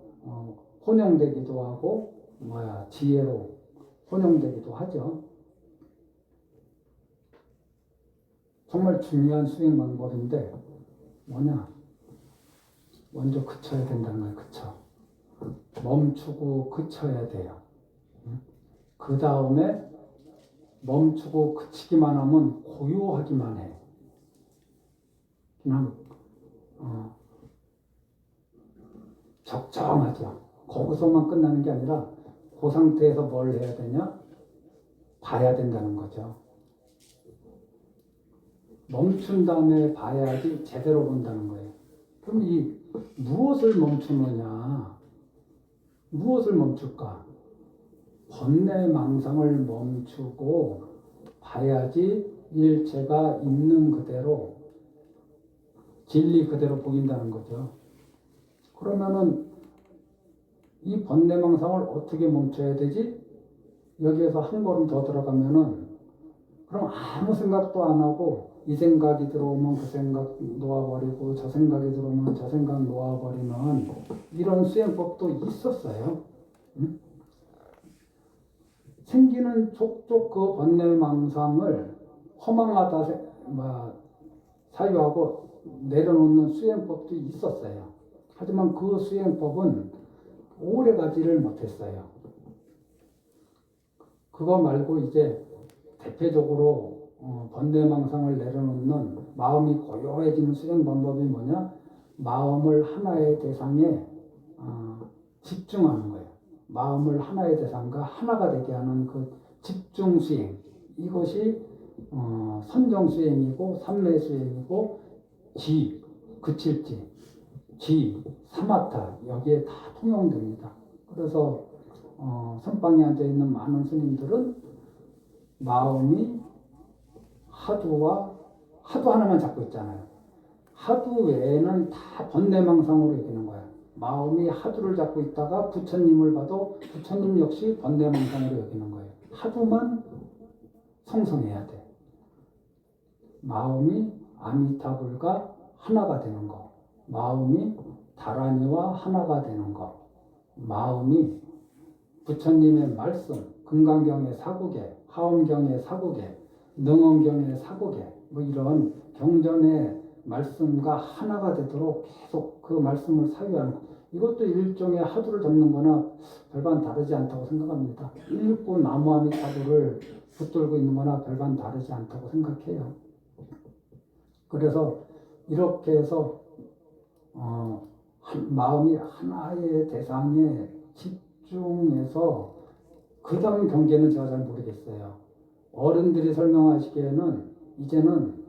혼용되기도 하고 지혜로 혼용되기도 하죠. 정말 중요한 수행 방법인데 뭐냐? 먼저 그쳐야 된다는 거예요. 그쳐. 멈추고 그쳐야 돼요. 그 다음에 멈추고 그치기만 하면 고요하기만 해. 그냥 적정하죠. 거기서만 끝나는 게 아니라 그 상태에서 뭘 해야 되냐? 봐야 된다는 거죠. 멈춘 다음에 봐야지 제대로 본다는 거예요. 그럼 이 무엇을 멈추느냐? 무엇을 멈출까? 번뇌망상을 멈추고 봐야지 일체가 있는 그대로 진리 그대로 보인다는 거죠. 그러면은 이 번뇌망상을 어떻게 멈춰야 되지? 여기에서 한 걸음 더 들어가면은 그럼 아무 생각도 안 하고 이 생각이 들어오면 그 생각 놓아버리고 저 생각이 들어오면 저 생각 놓아버리는 이런 수행법도 있었어요. 응? 생기는 족족 그 번뇌망상을 허망하다 사유하고 내려놓는 수행법도 있었어요. 하지만 그 수행법은 오래 가지를 못했어요. 그거 말고 이제 대표적으로 번뇌망상을 내려놓는 마음이 고요해지는 수행 방법이 뭐냐? 마음을 하나의 대상에 집중하는 거예요. 마음을 하나의 대상과 하나가 되게 하는 그 집중 수행. 이것이 선정 수행이고 삼매 수행이고 지, 그칠지, 지, 사마타 여기에 다 통용됩니다. 그래서 선방에 앉아 있는 많은 스님들은 마음이 하두 하나만 잡고 있잖아요. 하두 외에는 다 번뇌망상으로 여기는 거야. 마음이 하두를 잡고 있다가 부처님을 봐도 부처님 역시 번뇌망상으로 여기는 거예요. 하두만 성성해야 돼. 마음이 아미타불과 하나가 되는 거. 마음이 다라니와 하나가 되는 거. 마음이 부처님의 말씀, 금강경의 사국에, 하엄경의 사국에, 능엄경의 사국에 이런 경전의 말씀과 하나가 되도록 계속 그 말씀을 사유하는 것. 이것도 일종의 하두를 잡는 거나 별반 다르지 않다고 생각합니다. 169 나무아미타불을 붙들고 있는 거나 별반 다르지 않다고 생각해요. 그래서 이렇게 해서 마음이 하나의 대상에 집중해서 그 다음 경계는 제가 잘 모르겠어요. 어른들이 설명하시기에는 이제는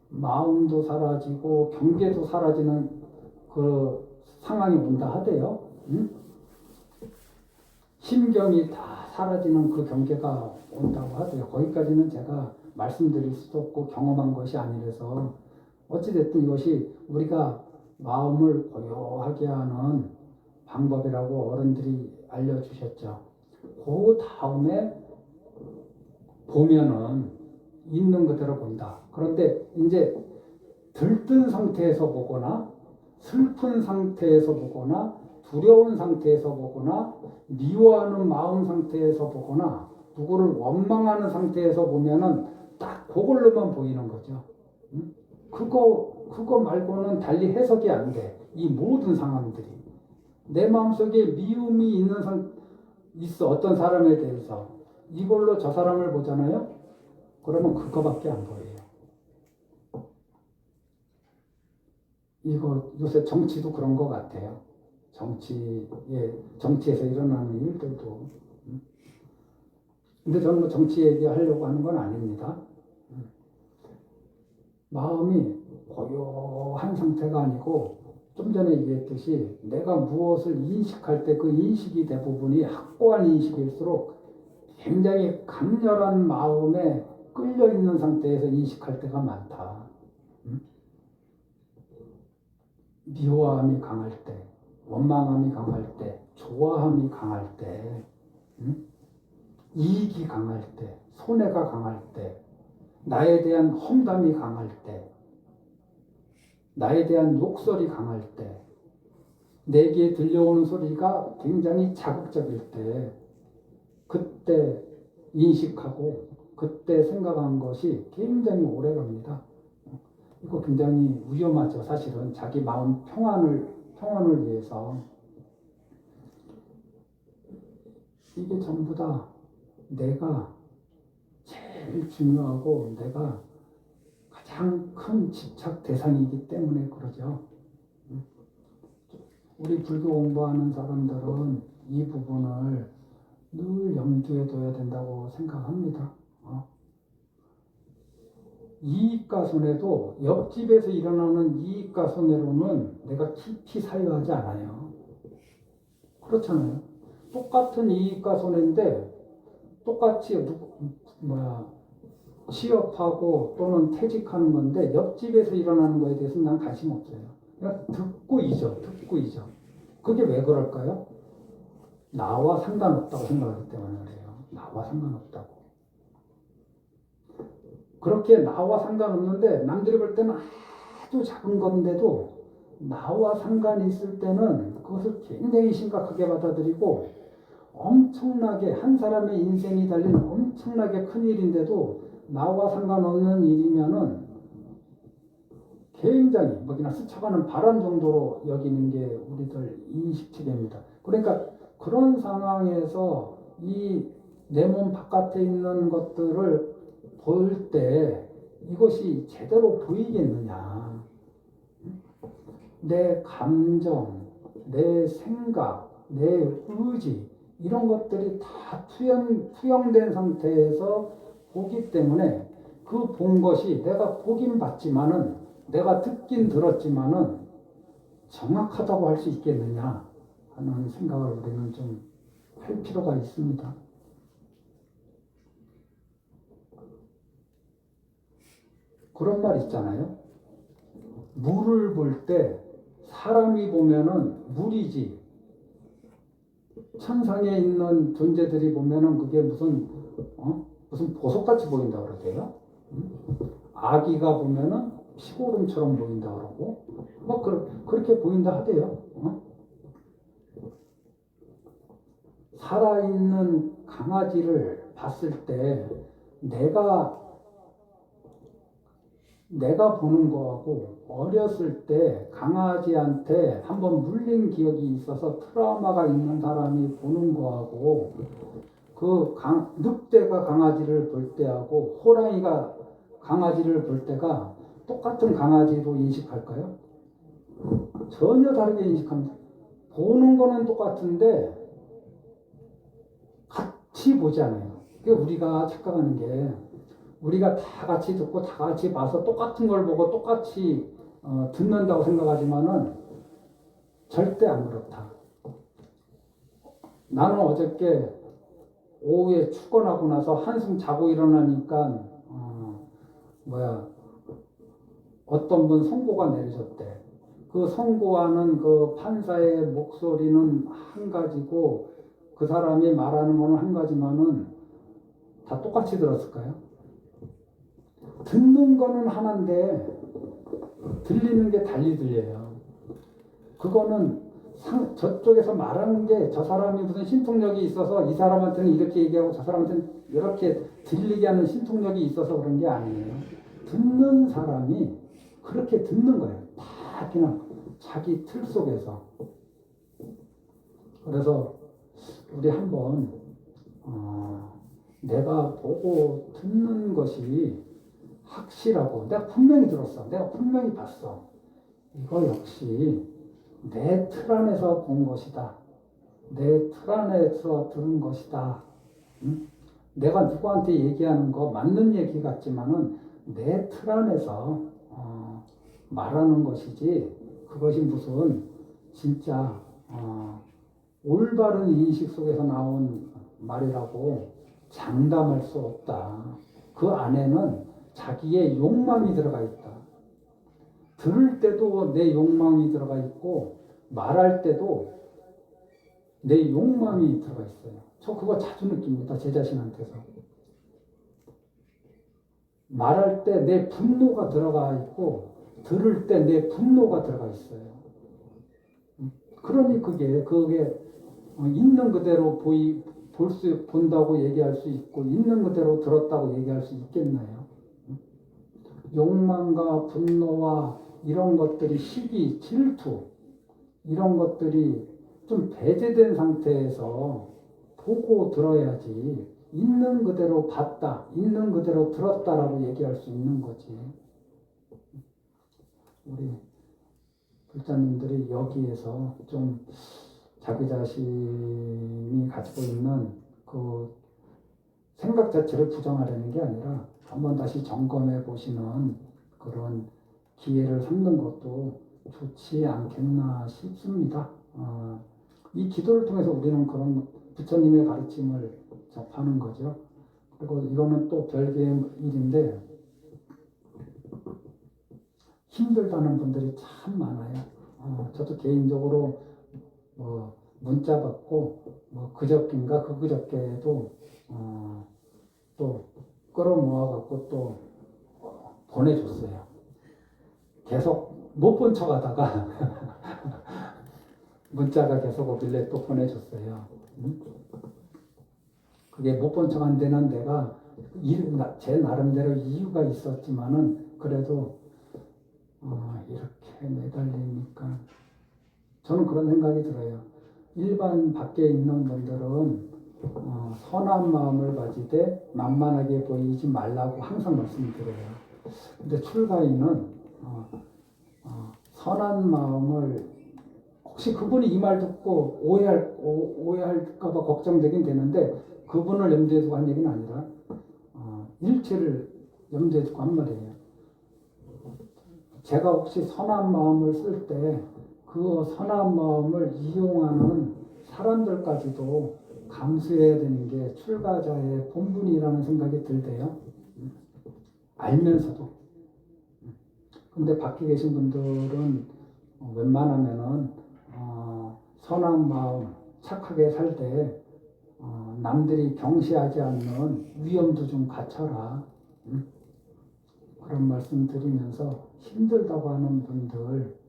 마음도 사라지고 경계도 사라지는 그 상황이 온다 하대요. 응? 심경이 다 사라지는 그 경계가 온다고 하대요. 거기까지는 제가 말씀드릴 수도 없고 경험한 것이 아니라서 어찌됐든 이것이 우리가 마음을 고요하게 하는 방법이라고 어른들이 알려주셨죠. 그 다음에 보면은 있는 그대로 본다. 그런데 이제 들뜬 상태에서 보거나 슬픈 상태에서 보거나 두려운 상태에서 보거나 미워하는 마음 상태에서 보거나 누구를 원망하는 상태에서 보면은 딱 그걸로만 보이는 거죠. 응? 그거 말고는 달리 해석이 안 돼. 이 모든 상황들이. 내 마음속에 미움이 있어. 어떤 사람에 대해서. 이걸로 저 사람을 보잖아요. 그러면 그거밖에 안 보여요. 이거 요새 정치도 그런 것 같아요. 정치에서 일어나는 일들도. 근데 저는 정치 얘기하려고 하는 건 아닙니다. 마음이 고요한 상태가 아니고 좀 전에 얘기했듯이 내가 무엇을 인식할 때 그 인식이 대부분이 확고한 인식일수록 굉장히 강렬한 마음에 끌려있는 상태에서 인식할 때가 많다. 미워함이 강할 때, 원망함이 강할 때, 좋아함이 강할 때 응? 이익이 강할 때, 손해가 강할 때, 나에 대한 험담이 강할 때, 나에 대한 욕설이 강할 때, 내게 들려오는 소리가 굉장히 자극적일 때, 그때 인식하고 그때 생각한 것이 굉장히 오래 갑니다. 이거 굉장히 위험하죠. 사실은 자기 마음 평안을 위해서 이게 전부 다 내가 제일 중요하고 내가 가장 큰 집착 대상이기 때문에 그러죠. 우리 불교 공부하는 사람들은 이 부분을 늘 염두에 둬야 된다고 생각합니다. 이익과 손해도 옆집에서 일어나는 이익과 손해로는 내가 깊이 사유하지 않아요. 그렇잖아요. 똑같은 이익과 손해인데 똑같이 취업하고 또는 퇴직하는 건데 옆집에서 일어나는 거에 대해서는 난 관심 없어요. 그냥 듣고 잊어. 그게 왜 그럴까요? 나와 상관없다고 생각하기 때문에 그래요. 나와 상관없다고. 그렇게 나와 상관없는데 남들이 볼 때는 아주 작은 건데도 나와 상관이 있을 때는 그것을 굉장히 심각하게 받아들이고 엄청나게 한 사람의 인생이 달린 엄청나게 큰 일인데도 나와 상관없는 일이면은 굉장히 그냥 스쳐가는 바람 정도로 여기는 게 우리들 인식체계입니다. 그러니까 그런 상황에서 이 내 몸 바깥에 있는 것들을 볼 때 이것이 제대로 보이겠느냐. 내 감정, 내 생각, 내 의지 이런 것들이 다 투영된 상태에서 보기 때문에 그 본 것이 내가 보긴 봤지만은 내가 듣긴 들었지만은 정확하다고 할 수 있겠느냐 하는 생각을 우리는 좀 할 필요가 있습니다. 그런 말 있잖아요. 물을 볼 때 사람이 보면은 물이지 천상에 있는 존재들이 보면은 그게 무슨 보석같이 보인다 그러대요. 아기가 보면은 피고름처럼 보인다 그러고 그렇게 보인다 하대요. 살아있는 강아지를 봤을 때 내가 보는 거하고 어렸을 때 강아지한테 한번 물린 기억이 있어서 트라우마가 있는 사람이 보는 거하고 늑대가 강아지를 볼 때하고 호랑이가 강아지를 볼 때가 똑같은 강아지로 인식할까요? 전혀 다르게 인식합니다. 보는 거는 똑같은데 같이 보지 않아요. 그게 우리가 착각하는 게 우리가 다 같이 듣고 다 같이 봐서 똑같은 걸 보고 똑같이 듣는다고 생각하지만은 절대 안 그렇다. 나는 어저께 오후에 축건하고 나서 한숨 자고 일어나니까 어떤 분 선고가 내려졌대. 그 선고하는 그 판사의 목소리는 한 가지고 그 사람이 말하는 거는 한 가지만은 다 똑같이 들었을까요? 듣는 거는 하나인데 들리는 게 달리 들려요. 그거는 저쪽에서 말하는 게 저 사람이 무슨 신통력이 있어서 이 사람한테는 이렇게 얘기하고 저 사람한테는 이렇게 들리게 하는 신통력이 있어서 그런 게 아니에요. 듣는 사람이 그렇게 듣는 거예요. 다 그냥 자기 틀 속에서. 그래서 우리 한번 내가 보고 듣는 것이 확실하고 내가 분명히 들었어. 내가 분명히 봤어. 이거 역시 내 틀 안에서 본 것이다. 내 틀 안에서 들은 것이다. 응? 내가 누구한테 얘기하는 거 맞는 얘기 같지만은 내 틀 안에서 말하는 것이지 그것이 무슨 진짜 올바른 인식 속에서 나온 말이라고 장담할 수 없다. 그 안에는 자기의 욕망이 들어가 있다. 들을 때도 내 욕망이 들어가 있고 말할 때도 내 욕망이 들어가 있어요. 저 그거 자주 느낍니다. 제 자신한테서. 말할 때 내 분노가 들어가 있고 들을 때 내 분노가 들어가 있어요. 그러니 그게 있는 그대로 본다고 얘기할 수 있고 있는 그대로 들었다고 얘기할 수 있겠나요? 욕망과 분노와 이런 것들이 시기, 질투 이런 것들이 좀 배제된 상태에서 보고 들어야지 있는 그대로 봤다, 있는 그대로 들었다라고 얘기할 수 있는 거지. 우리 불자님들이 여기에서 좀 자기 자신이 가지고 있는 그 생각 자체를 부정하려는 게 아니라 한번 다시 점검해 보시는 그런 기회를 삼는 것도 좋지 않겠나 싶습니다. 이 기도를 통해서 우리는 그런 부처님의 가르침을 접하는 거죠. 그리고 이거는 또 별개의 일인데 힘들다는 분들이 참 많아요. 저도 개인적으로 문자 받고 그저께인가 그저께도 또 끌어모아갖고 또 보내줬어요. 계속 못 본 척 하다가 문자가 계속 오길래 또 보내줬어요. 그게 못 본 척 한 데는 내가 제 나름대로 이유가 있었지만은 그래도 이렇게 매달리니까 저는 그런 생각이 들어요. 일반 밖에 있는 분들은 선한 마음을 가지되 만만하게 보이지 말라고 항상 말씀드려요. 근데 출가인은 선한 마음을 혹시 그분이 이 말 듣고 오해할까봐 걱정되긴 되는데 그분을 염두에 두고 한 얘기는 아니라 일체를 염두에 두고 한 말이에요. 제가 혹시 선한 마음을 쓸 때 그 선한 마음을 이용하는 사람들까지도 감수해야 되는 게 출가자의 본분이라는 생각이 들대요. 알면서도. 근데 밖에 계신 분들은 웬만하면은 선한 마음, 착하게 살 때 남들이 경시하지 않는 위험도 좀 갖춰라. 그런 말씀 드리면서 힘들다고 하는 분들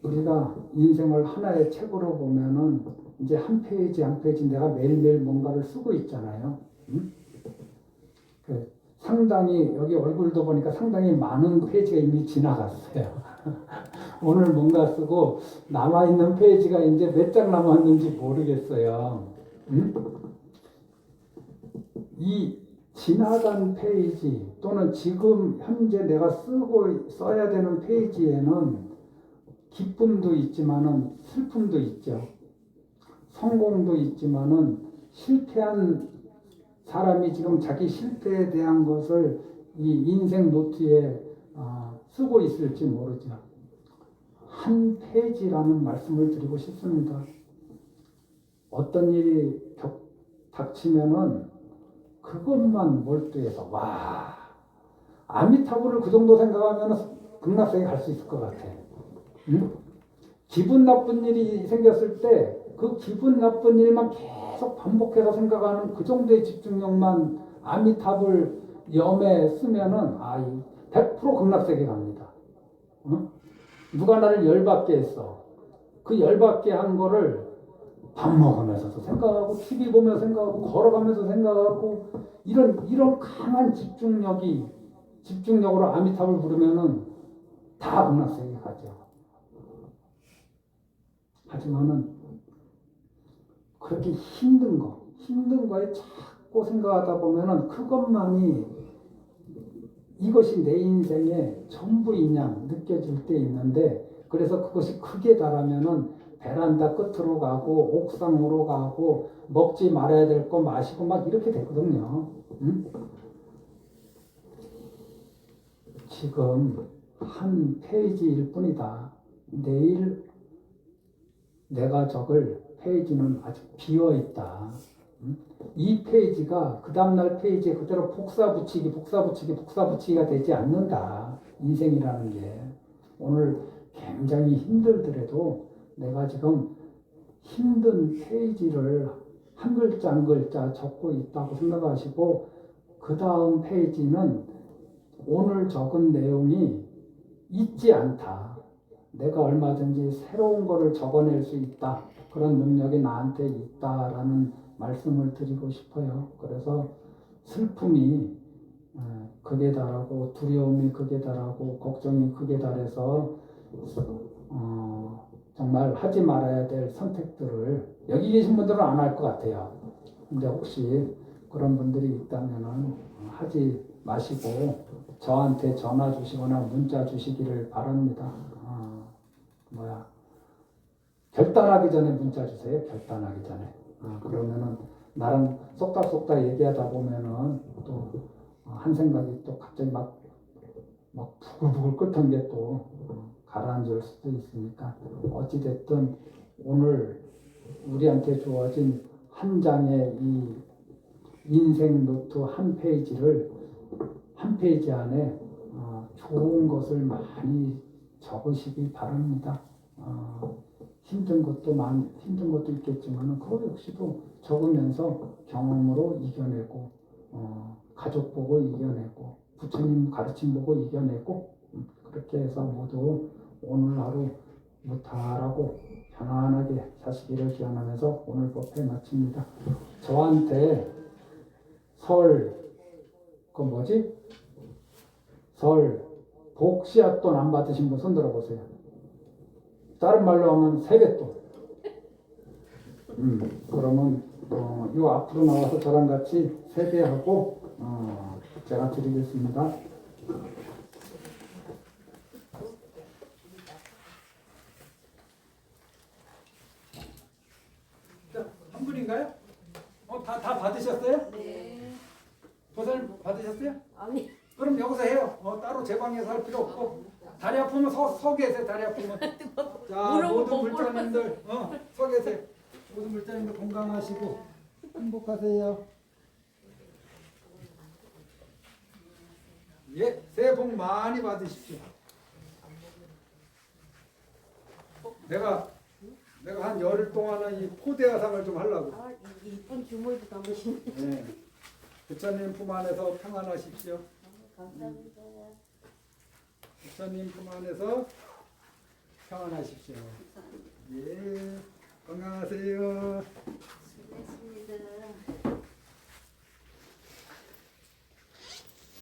우리가 인생을 하나의 책으로 보면은 이제 한 페이지 한 페이지 내가 매일매일 뭔가를 쓰고 있잖아요. 상당히 여기 얼굴도 보니까 상당히 많은 페이지가 이미 지나갔어요. 오늘 뭔가 쓰고 남아있는 페이지가 이제 몇 장 남았는지 모르겠어요. 이 지나간 페이지 또는 지금 현재 내가 써야 되는 페이지에는 기쁨도 있지만은 슬픔도 있죠. 성공도 있지만은 실패한 사람이 지금 자기 실패에 대한 것을 이 인생 노트에 쓰고 있을지 모르죠. 한 페이지라는 말씀을 드리고 싶습니다. 어떤 일이 닥치면은 그것만 몰두해서 아미타불을 그 정도 생각하면 극락세계 갈 수 있을 것 같아. 기분 나쁜 일이 생겼을 때 그 기분 나쁜 일만 계속 반복해서 생각하는 그 정도의 집중력만 아미타불 염에 쓰면은 100% 극락세계 갑니다. 누가 나를 열받게 했어. 그 열받게 한 거를 밥 먹으면서도 생각하고 TV 보면서 생각하고 걸어가면서 생각하고 이런 강한 집중력으로 아미타불 부르면은 다 극락세계 가죠. 하지만은 그렇게 힘든 거에 자꾸 생각하다 보면은 그것만이 이것이 내 인생의 전부인 양 느껴질 때 있는데 그래서 그것이 크게 달하면은 베란다 끝으로 가고 옥상으로 가고 먹지 말아야 될 거 마시고 막 이렇게 되거든요. 지금 한 페이지일 뿐이다. 내일 내가 적을 페이지는 아직 비어있다. 이 페이지가 그 다음날 페이지에 그대로 복사 붙이기가 되지 않는다. 인생이라는 게. 오늘 굉장히 힘들더라도 내가 지금 힘든 페이지를 한 글자 한 글자 적고 있다고 생각하시고 그 다음 페이지는 오늘 적은 내용이 있지 않다. 내가 얼마든지 새로운 거를 적어낼 수 있다. 그런 능력이 나한테 있다라는 말씀을 드리고 싶어요. 그래서 슬픔이 극에 달하고 두려움이 극에 달하고 걱정이 극에 달해서 정말 하지 말아야 될 선택들을 여기 계신 분들은 안 할 것 같아요. 근데 혹시 그런 분들이 있다면은 하지 마시고 저한테 전화 주시거나 문자 주시기를 바랍니다. 결단하기 전에 문자 주세요. 결단하기 전에. 그러면은 나랑 쏙닥쏙닥 얘기하다 보면은 또 한 생각이 또 갑자기 막 부글부글 끓던 게 또 가라앉을 수도 있으니까 어찌됐든 오늘 우리한테 주어진 한 장의 이 인생 노트 한 페이지를 한 페이지 안에 좋은 것을 많이 적으시기 바랍니다. 힘든 것도 있겠지만 그거 역시도 적으면서 경험으로 이겨내고 가족 보고 이겨내고 부처님 가르침 보고 이겨내고 그렇게 해서 모두 오늘 하루 무탈하고 편안하게 사시기를 기원하면서 오늘 법회 마칩니다. 저한테 설 복씨앗돈 안 받으신 분 손 들어보세요. 다른 말로 하면 세뱃돈. 그러면 요 앞으로 나와서 저랑 같이 세배하고 제가 드리겠습니다. 한 분인가요? 다 받으셨어요? 네. 보살 받으셨어요? 아니. 그럼 여기서 해요. 따로 제 방에서 할 필요 없고. 다리 아프면 서 계세요. 다리 아프면. 자, 모든 불자님들 서 계세요. 모든 불자님들 건강하시고 행복하세요. 예, 새해 복 많이 받으십시오. 내가 한 열흘 동안은 이 포대화상을 좀 하려고. 이쁜 주머니도 담으시네. 네. 부처님 품 안에서 평안하십시오. 감사합니다. 부처님 품 안에서 평안하십시오. 예, 건강하세요. 수고했습니다.